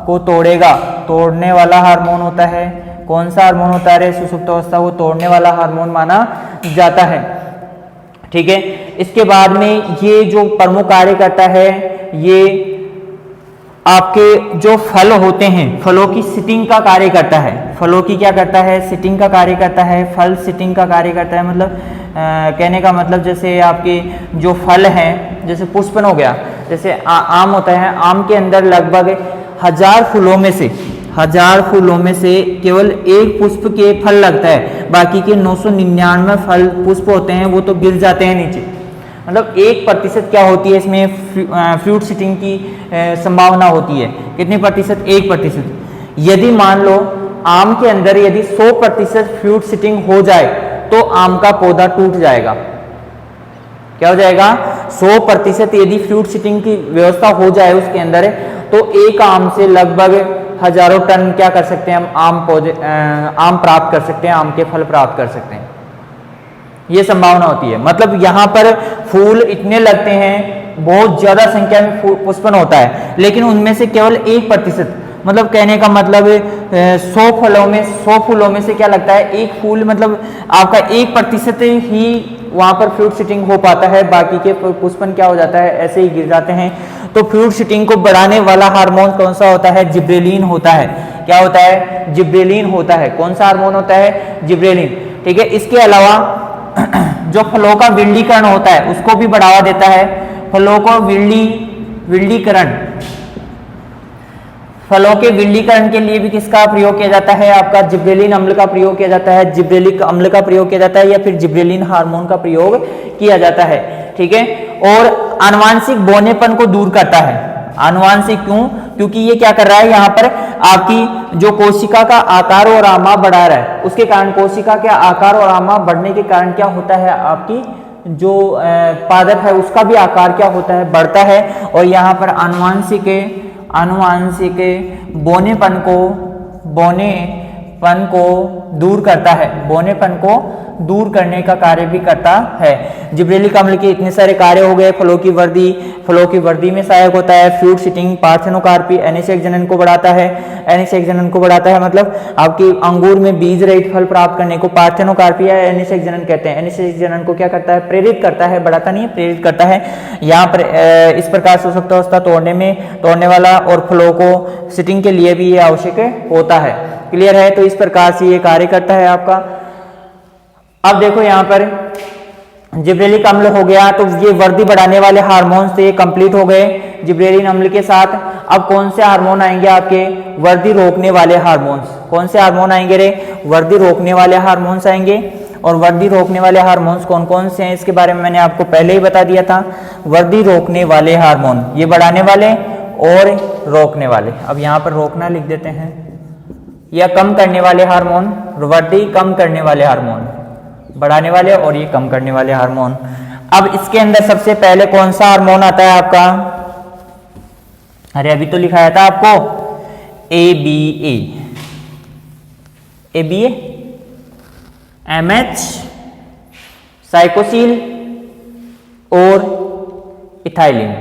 को तोड़ने वाला हार्मोन होता है। कौन सा हार्मोन होता है, सुषुप्त अवस्था को तोड़ने वाला हार्मोन माना जाता है, ठीक है। इसके बाद में ये जो प्रमुख कार्य करता है, ये आपके जो फल होते हैं, फलों की सिटिंग का कार्य करता है। फलों की क्या करता है, सिटिंग का कार्य करता है। फल सिटिंग का कार्य करता है, मतलब कहने का मतलब जैसे आपके जो फल हैं, जैसे पुष्पन हो गया, जैसे आम होता है, आम के अंदर लगभग 1000 फूलों में से केवल एक पुष्प के फल लगता है, बाकी के 999 फल पुष्प होते हैं वो तो गिर जाते हैं नीचे। मतलब 1% क्या होती है इसमें, फ्रूट सिटिंग की संभावना होती है। कितने प्रतिशत, 1%। यदि मान लो आम के अंदर यदि 100% फ्रूट सिटिंग हो जाए तो आम का पौधा टूट जाएगा। क्या हो जाएगा, 100% यदि फ्रूट सिटिंग की व्यवस्था हो जाए उसके अंदर, तो एक आम से लगभग हजारों टन क्या कर सकते हैं हम, आम प्राप्त कर सकते हैं, आम के फल प्राप्त कर सकते हैं। ये संभावना होती है। मतलब यहाँ पर फूल इतने लगते हैं, बहुत ज्यादा संख्या में पुष्पन होता है, लेकिन उनमें से केवल 1%, मतलब कहने का मतलब 100 फूलों में से क्या लगता है, एक फूल, मतलब आपका 1% ही वहां पर फ्रूट सिटिंग हो पाता है, बाकी के पुष्पन क्या हो जाता है, ऐसे ही गिर जाते हैं। तो फ्रूट सिटिंग को बढ़ाने वाला हार्मोन कौन सा होता है, जिब्रेलिन होता है। क्या होता है, जिब्रेलिन होता है। कौन सा हार्मोन होता है, जिब्रेलिन, ठीक है। इसके अलावा जो फलों का विरलीकरण होता है उसको भी बढ़ावा देता है। फलों को विरलीकरण, फलों के विरलीकरण के लिए भी किसका प्रयोग किया जाता है, आपका जिब्रेलिन अम्ल का प्रयोग किया जाता है, जिब्रेलिक अम्ल का प्रयोग किया जाता है, या फिर जिब्रेलिन हार्मोन का प्रयोग किया जाता है, ठीक है। और आनुवांशिक बौनेपन को दूर करता है। आनुवांशिक क्यों, क्योंकि ये क्या कर रहा है, यहाँ पर आपकी जो कोशिका का आकार और आमाप बढ़ा रहा है, उसके कारण कोशिका के आकार और आमाप बढ़ने के कारण क्या होता है, आपकी जो पादप है उसका भी आकार क्या होता है, बढ़ता है। और यहाँ पर आनुवांशिक बौनेपन को दूर करता है, बौनेपन को दूर करने का कार्य भी करता है। जिब्रेलिक अम्ल के इतने सारे कार्य हो गए। फलों की वृद्धि में सहायक होता है, फ्रूट सिटिंग, पार्थेनोकार्पी, अनिषेक जनन को बढ़ाता है, मतलब आपकी अंगूर में बीज रहित फल प्राप्त करने को पार्थेनोकार्पी या अनिषेक जनन कहते हैं। अनिषेक जनन को क्या करता है, प्रेरित करता है, बढ़ाता नहीं है, प्रेरित करता है। यहाँ पर इस प्रकार सुषुप्त अवस्था तोड़ने वाला और फलों को सिटिंग के लिए भी ये आवश्यक होता है। क्लियर है, तो इस प्रकार से ये कार्य करता है आपका। अब देखो यहाँ पर जिब्रेलिक अम्ल हो गया, तो ये वर्दी बढ़ाने वाले हार्मोन से कंप्लीट हो गए जिब्रेलिन अम्ल के साथ। अब कौन से हार्मोन आएंगे आपके? वर्दी रोकने वाले हार्मोन्स। कौन से हार्मोन आएंगे रे? वर्दी रोकने वाले हार्मोन्स आएंगे। और वर्दी रोकने वाले हार्मोन्स कौन कौन से हैं इसके बारे में मैंने आपको पहले ही बता दिया था। वर्दी रोकने वाले हार्मोन, ये बढ़ाने वाले और रोकने वाले। अब यहाँ पर रोकना लिख देते हैं, या कम करने वाले हार्मोन, वर्दी कम करने वाले हार्मोन, बढ़ाने वाले और ये कम करने वाले हार्मोन। अब इसके अंदर सबसे पहले कौन सा हार्मोन आता है आपका? अरे अभी तो लिखाया था आपको ABA, ABA, MH, साइकोसिल और इथाइलिन।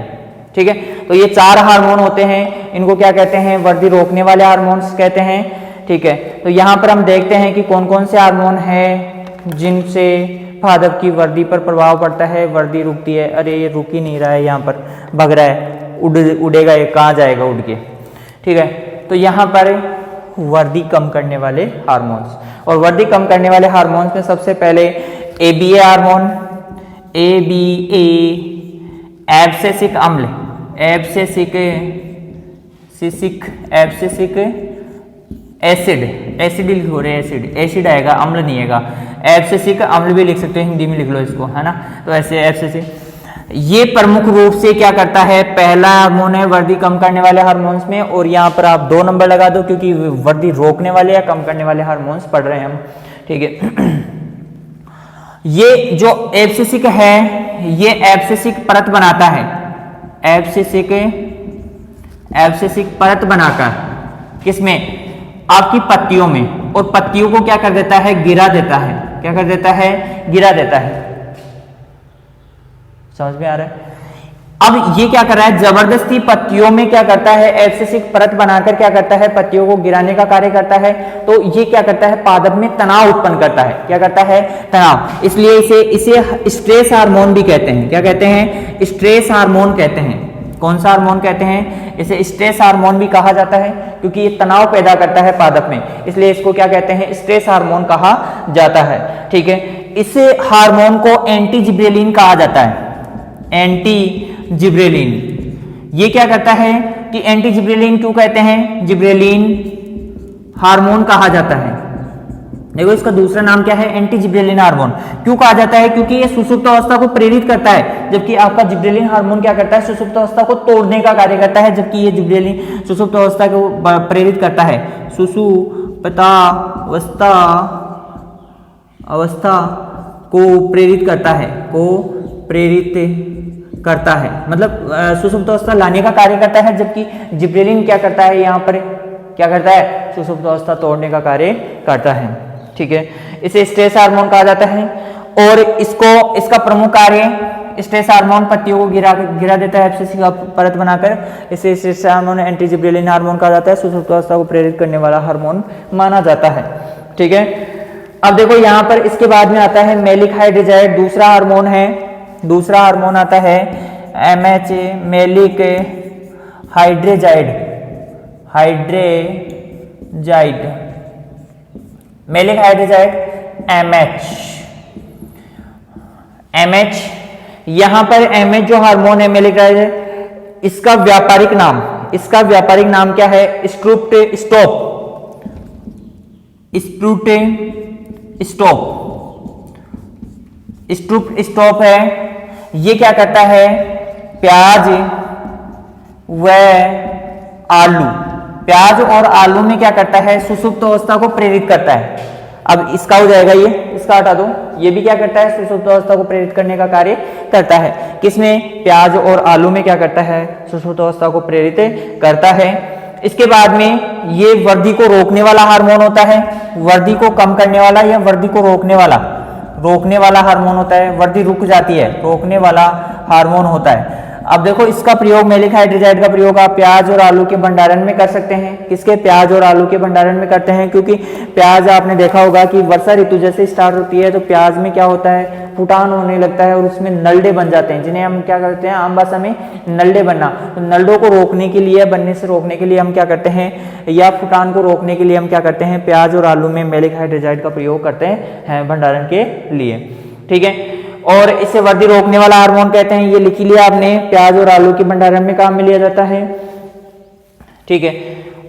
ठीक है, तो ये 4 हार्मोन होते हैं, इनको क्या कहते हैं? वर्दी रोकने वाले हार्मोन्स कहते हैं। ठीक है, तो यहां पर हम देखते हैं कि कौन कौन से हार्मोन हैं जिनसे पादप की वर्दी पर प्रभाव पड़ता है, वर्दी रुकती है। अरे ये रुक ही नहीं रहा है, यहाँ पर भग रहा है, उड़ेगा ये, कहाँ जाएगा उड़ के। ठीक है, तो यहाँ पर वर्दी कम करने वाले हार्मोन्स, और वर्दी कम करने वाले हार्मोन्स में सबसे पहले ABA हार्मोन, ABA एब्सेसिक अम्ल, एब्सेसिक एसिड, एसिड लिख रहे हैं, एसिड, एसिड आएगा, अम्ल नहीं आएगा। एब्सेसिक अम्ल भी लिख सकते हो, हिंदी में लिख लो इसको, है ना। तो ऐसे एब्सेसिक, ये प्रमुख रूप से क्या करता है? पहला हार्मोन है वर्दी कम करने वाले हार्मोन्स में, और यहाँ पर आप 2 नंबर लगा दो क्योंकि वर्दी रोकने वाले या कम करने वाले हार्मोन्स पढ़ रहे हैं हम। ठीक है, ये जो एब्सेसिक है, ये एब्सेसिक परत बनाता है, एब्सेसिक परत बनाकर किसमें? आपकी पत्तियों में, और पत्तियों को क्या कर देता है? गिरा देता है। क्या कर देता है? गिरा देता है। समझ में आ रहा है? अब ये क्या कर रहा है? जबरदस्ती पत्तियों में क्या करता है? एब्सेसिक परत बनाकर क्या करता है? पत्तियों को गिराने का कार्य करता है। तो ये क्या करता है? पादप में तनाव उत्पन्न करता है। क्या करता है? तनाव। इसलिए इसे स्ट्रेस हार्मोन भी कहते हैं। क्या कहते हैं? स्ट्रेस हार्मोन कहते हैं। कौन सा हार्मोन कहते हैं? इसे स्ट्रेस हार्मोन भी कहा जाता है क्योंकि ये तनाव पैदा करता है पादप में, इसलिए इसको क्या कहते हैं? स्ट्रेस हार्मोन कहा जाता है। ठीक है, इस हार्मोन को एंटी जिब्रेलिन कहा जाता है। एंटी जिब्रेलिन, ये क्या करता है कि एंटी जिब्रेलिन क्यों कहते हैं? जिब्रेलिन हार्मोन कहा जाता है। देखो इसका दूसरा नाम क्या है? Anti gibberellin hormone. क्यों कहा जाता है? क्योंकि ये सुषुप्त अवस्था को प्रेरित करता है, जबकि आपका जिब्रेलिन हार्मोन क्या करता है? सुषुप्त अवस्था को तोड़ने का कार्य करता है, जबकि ये जिब्रेलिन सुषुप्त अवस्था को प्रेरित करता है। सुषुप्तावस्था अवस्था को प्रेरित करता है, को प्रेरित करता है, मतलब सुषुप्त अवस्था लाने का कार्य करता है, जबकि जिब्रेलिन क्या करता है? यहाँ पर क्या करता है? सुषुप्त अवस्था तोड़ने का कार्य करता है। ठीक है, इसे स्ट्रेस हार्मोन कहा जाता है। और इसका प्रमुख कार्य, स्ट्रेस हार्मोन पत्तियों को गिरा देता है एब्सेसिक परत बनाकर, इसे stress hormone anti gibberellin hormone कहा जाता है। सुषुप्त अवस्था को प्रेरित करने वाला हार्मोन माना जाता है। ठीक है, अब देखो यहाँ पर इसके बाद में आता है मेलिक हाइड्रोजाइड, दूसरा हार्मोन है। दूसरा हार्मोन आता है MHA, मेलिक हाइड्रोजाइड, मेलिक हाइड्रोजाइड MH। यहां पर MH जो हार्मोन है मेलिक हाइड्रोजाइड, इसका व्यापारिक नाम क्या है? स्ट्रूप है। ये क्या करता है? प्याज और आलू में क्या करता है? सुषुप्त अवस्था को प्रेरित करता है। अब इसका हो जाएगा, ये इसका हटा दो, ये भी क्या करता है? सुषुप्त अवस्था को प्रेरित करने का कार्य करता है। किसमें? प्याज और आलू में क्या करता है? सुषुप्त अवस्था को प्रेरित करता है। इसके बाद में ये वर्दी को रोकने वाला हार्मोन होता है, वर्दी को कम करने वाला या वर्दी को रोकने वाला हार्मोन होता है। वर्दी रुक जाती है, रोकने वाला हार्मोन होता है। अब देखो इसका प्रयोग, मेलिक हाइड्रोजाइड का प्रयोग आप प्याज और आलू के भंडारण में कर सकते हैं। किसके? प्याज और आलू के भंडारण में करते हैं, क्योंकि प्याज आपने देखा होगा कि वर्षा ऋतु जैसे स्टार्ट होती है तो प्याज में क्या होता है? फुटान होने लगता है और उसमें नल्डे बन जाते हैं, जिन्हें हम क्या करते हैं आम भाषा में नल्डे बनना। तो नल्डों को रोकने के लिए, बनने से रोकने के लिए हम क्या करते हैं, या फुटान को रोकने के लिए हम क्या करते हैं? प्याज और आलू में मेलिक हाइड्रोजाइड का प्रयोग करते हैं भंडारण के लिए। ठीक है, और इसे वृद्धि रोकने वाला हार्मोन कहते हैं, ये लिख लिया आपने। प्याज और आलू के भंडारण में काम में लिया जाता है, ठीक है।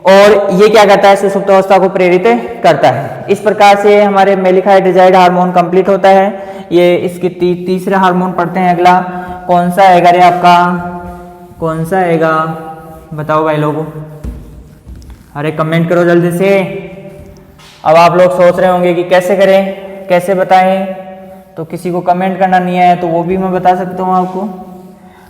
और ये क्या करता है, सुषुप्त अवस्था को प्रेरित करता है। इस प्रकार से हमारे मेलिक हाइड्रोजाइड हार्मोन कंप्लीट होता है। ये इसके तीसरा हार्मोन पढ़ते हैं। अगला कौन सा आएगा रे आपका, कौन सा आएगा बताओ भाई लोगों, अरे कमेंट करो जल्दी से। अब आप लोग सोच रहे होंगे कि कैसे करें, कैसे बताएं, तो किसी को कमेंट करना नहीं है तो वो भी मैं बता सकता हूँ आपको।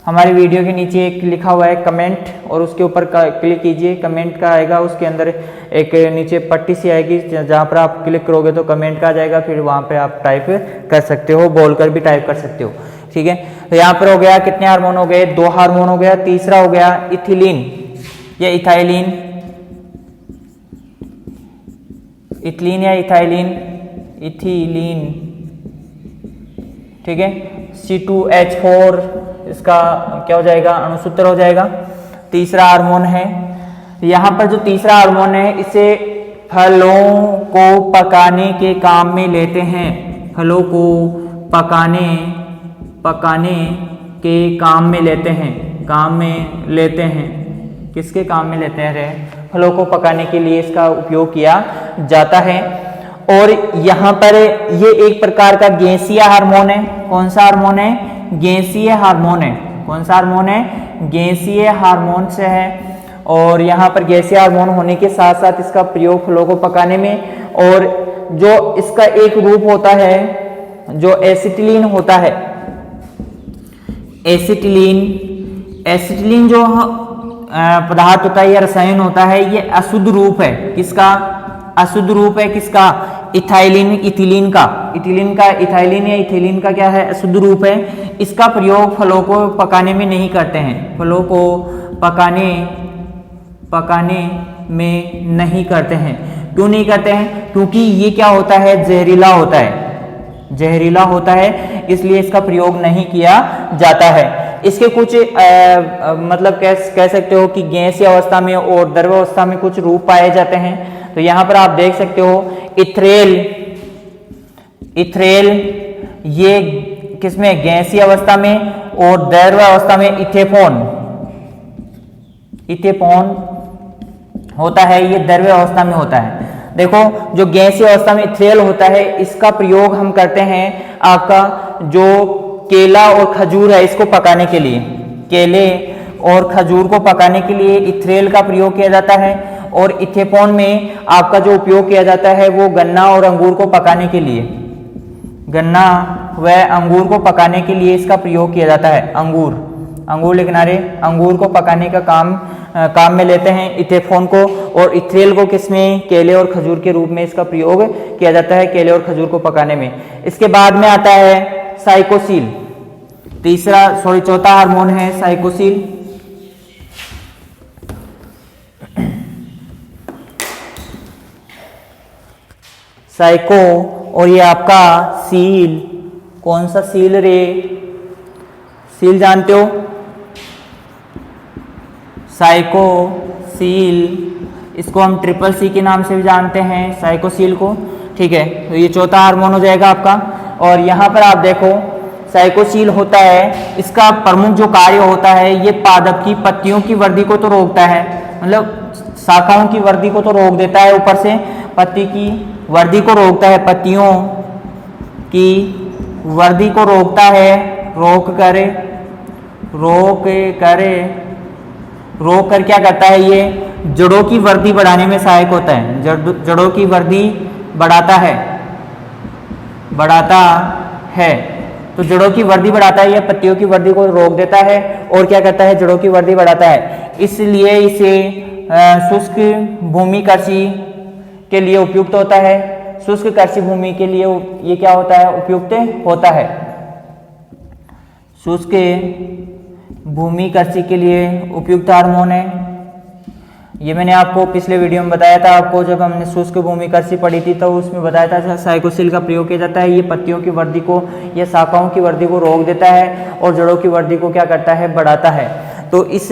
हमारी वीडियो के नीचे एक लिखा हुआ है कमेंट, और उसके ऊपर क्लिक कीजिए, कमेंट का आएगा, उसके अंदर एक नीचे पट्टी सी आएगी, जहाँ पर आप क्लिक करोगे तो कमेंट का आ जाएगा, फिर वहाँ पे आप टाइप कर सकते हो, बोलकर भी टाइप कर सकते हो, ठीक है। तो यहाँ पर हो गया कितने हार्मोन हो गए, 2 हार्मोन हो गया। तीसरा हो गया इथिलीन या इथाइलिन, इथिलीन या इथाइलिन, इथिलीन, ठीक है। C2H4 इसका क्या हो जाएगा, अणुसूत्र हो जाएगा। तीसरा हार्मोन है। यहाँ पर जो तीसरा हार्मोन है इसे फलों को पकाने के काम में लेते हैं, फलों को पकाने के काम में लेते हैं, काम में लेते हैं। किसके काम में लेते हैं रे, फलों को पकाने के लिए इसका उपयोग किया जाता है। और यहाँ पर ये एक प्रकार का गैसीय हार्मोन है। कौन सा हार्मोन है, गैसीय हार्मोन है। कौन सा हार्मोन है, गैसीय हार्मोन से है। और यहाँ पर गैसीय हार्मोन होने के साथ साथ इसका प्रयोग फलों को पकाने में, और जो इसका एक रूप होता है जो एसिटिलीन होता है, एसिटिलीन जो पदार्थ होता है या रसायन होता है, ये अशुद्ध रूप है। किसका, अशुद्ध रूप है किसका, इथाइलिन, इथिलीन का। इथाइलिन या इथिलीन का क्या है, अशुद्ध रूप है। इसका प्रयोग फलों को पकाने में नहीं करते हैं, फलों को पकाने में नहीं करते हैं। क्यों नहीं करते हैं, क्योंकि ये क्या होता है, जहरीला होता है, जहरीला होता है, इसलिए इसका प्रयोग नहीं किया जाता है। इसके कुछ मतलब कह सकते हो कि गैसीय अवस्था में और द्रव अवस्था में कुछ रूप पाए जाते हैं। तो यहाँ पर आप देख सकते हो इथ्रेल ये किसमें, गैसीय अवस्था में, और द्रव अवस्था में इथेफोन होता है, ये द्रव्य अवस्था में होता है। देखो जो गैसीय अवस्था में इथ्रेल होता है, इसका प्रयोग हम करते हैं आपका जो केला और खजूर है इसको पकाने के लिए, केले और खजूर को पकाने के लिए इथ्रेल का प्रयोग किया जाता है। और इथेफोन में आपका जो उपयोग किया जाता है वो गन्ना और अंगूर को पकाने के लिए, गन्ना व अंगूर को पकाने के लिए इसका प्रयोग किया जाता है। अंगूर लिखना रे, अंगूर को पकाने का काम में लेते हैं इथेफोन को, और इथ्रेल को किसमें, केले और खजूर के रूप में इसका प्रयोग किया जाता है, केले और खजूर को पकाने में। इसके बाद में आता है साइकोसिल, चौथा हार्मोन है साइकोसिल। साइको, और ये आपका सील, कौन सा सील रे, सील जानते हो, साइकोसील, इसको हम ट्रिपल सी के नाम से भी जानते हैं, साइकोसील को, ठीक है। तो ये चौथा हार्मोन हो जाएगा आपका। और यहाँ पर आप देखो साइकोसील होता है, इसका प्रमुख जो कार्य होता है, ये पादप की पत्तियों की वृद्धि को तो रोकता है, मतलब शाखाओं की वृद्धि को तो रोक देता है, ऊपर से पत्ती की वृद्धि को रोकता है, पत्तियों की वृद्धि को रोकता है, रोक कर क्या करता है, ये जड़ों की वृद्धि बढ़ाने में सहायक होता है, जड़ों की वृद्धि बढ़ाता है। तो जड़ों की वृद्धि बढ़ाता है, या पत्तियों की वृद्धि को रोक देता है, और क्या करता है, जड़ों की वृद्धि बढ़ाता है। इसलिए इसे शुष्क भूमि कृषि के लिए उपयुक्त होता है, शुष्क कृषि भूमि के लिए ये क्या होता है, उपयुक्त होता है, शुष्क भूमि कृषि के लिए उपयुक्त हार्मोन है। ये मैंने आपको पिछले वीडियो में बताया था, आपको जब हमने शुष्क भूमि कृषि पढ़ी थी तो उसमें बताया था साइकोसिल का प्रयोग किया जाता है। ये पत्तियों की वृद्धि को या शाखाओं की वृद्धि को रोक देता है, और जड़ों की वृद्धि को क्या करता है, बढ़ाता है। तो इस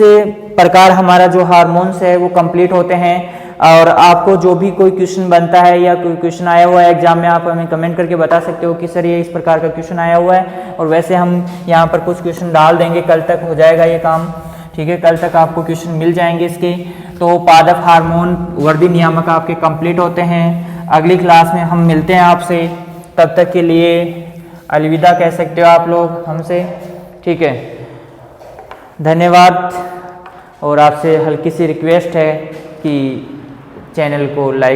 प्रकार हमारा जो हार्मोन्स है वो कंप्लीट होते हैं। और आपको जो भी कोई क्वेश्चन बनता है या कोई क्वेश्चन आया हुआ है एग्जाम में, आप हमें कमेंट करके बता सकते हो कि सर ये इस प्रकार का क्वेश्चन आया हुआ है, और वैसे हम यहाँ पर कुछ क्वेश्चन डाल देंगे, कल तक हो जाएगा ये काम, ठीक है, कल तक आपको क्वेश्चन मिल जाएंगे इसके। तो पादप हार्मोन वर्दी नियामक आपके कंप्लीट होते हैं। अगली क्लास में हम मिलते हैं आपसे, तब तक के लिए अलविदा कह सकते हो आप लोग हमसे, ठीक है, धन्यवाद। और आपसे हल्की सी रिक्वेस्ट है कि चैनल को लाइक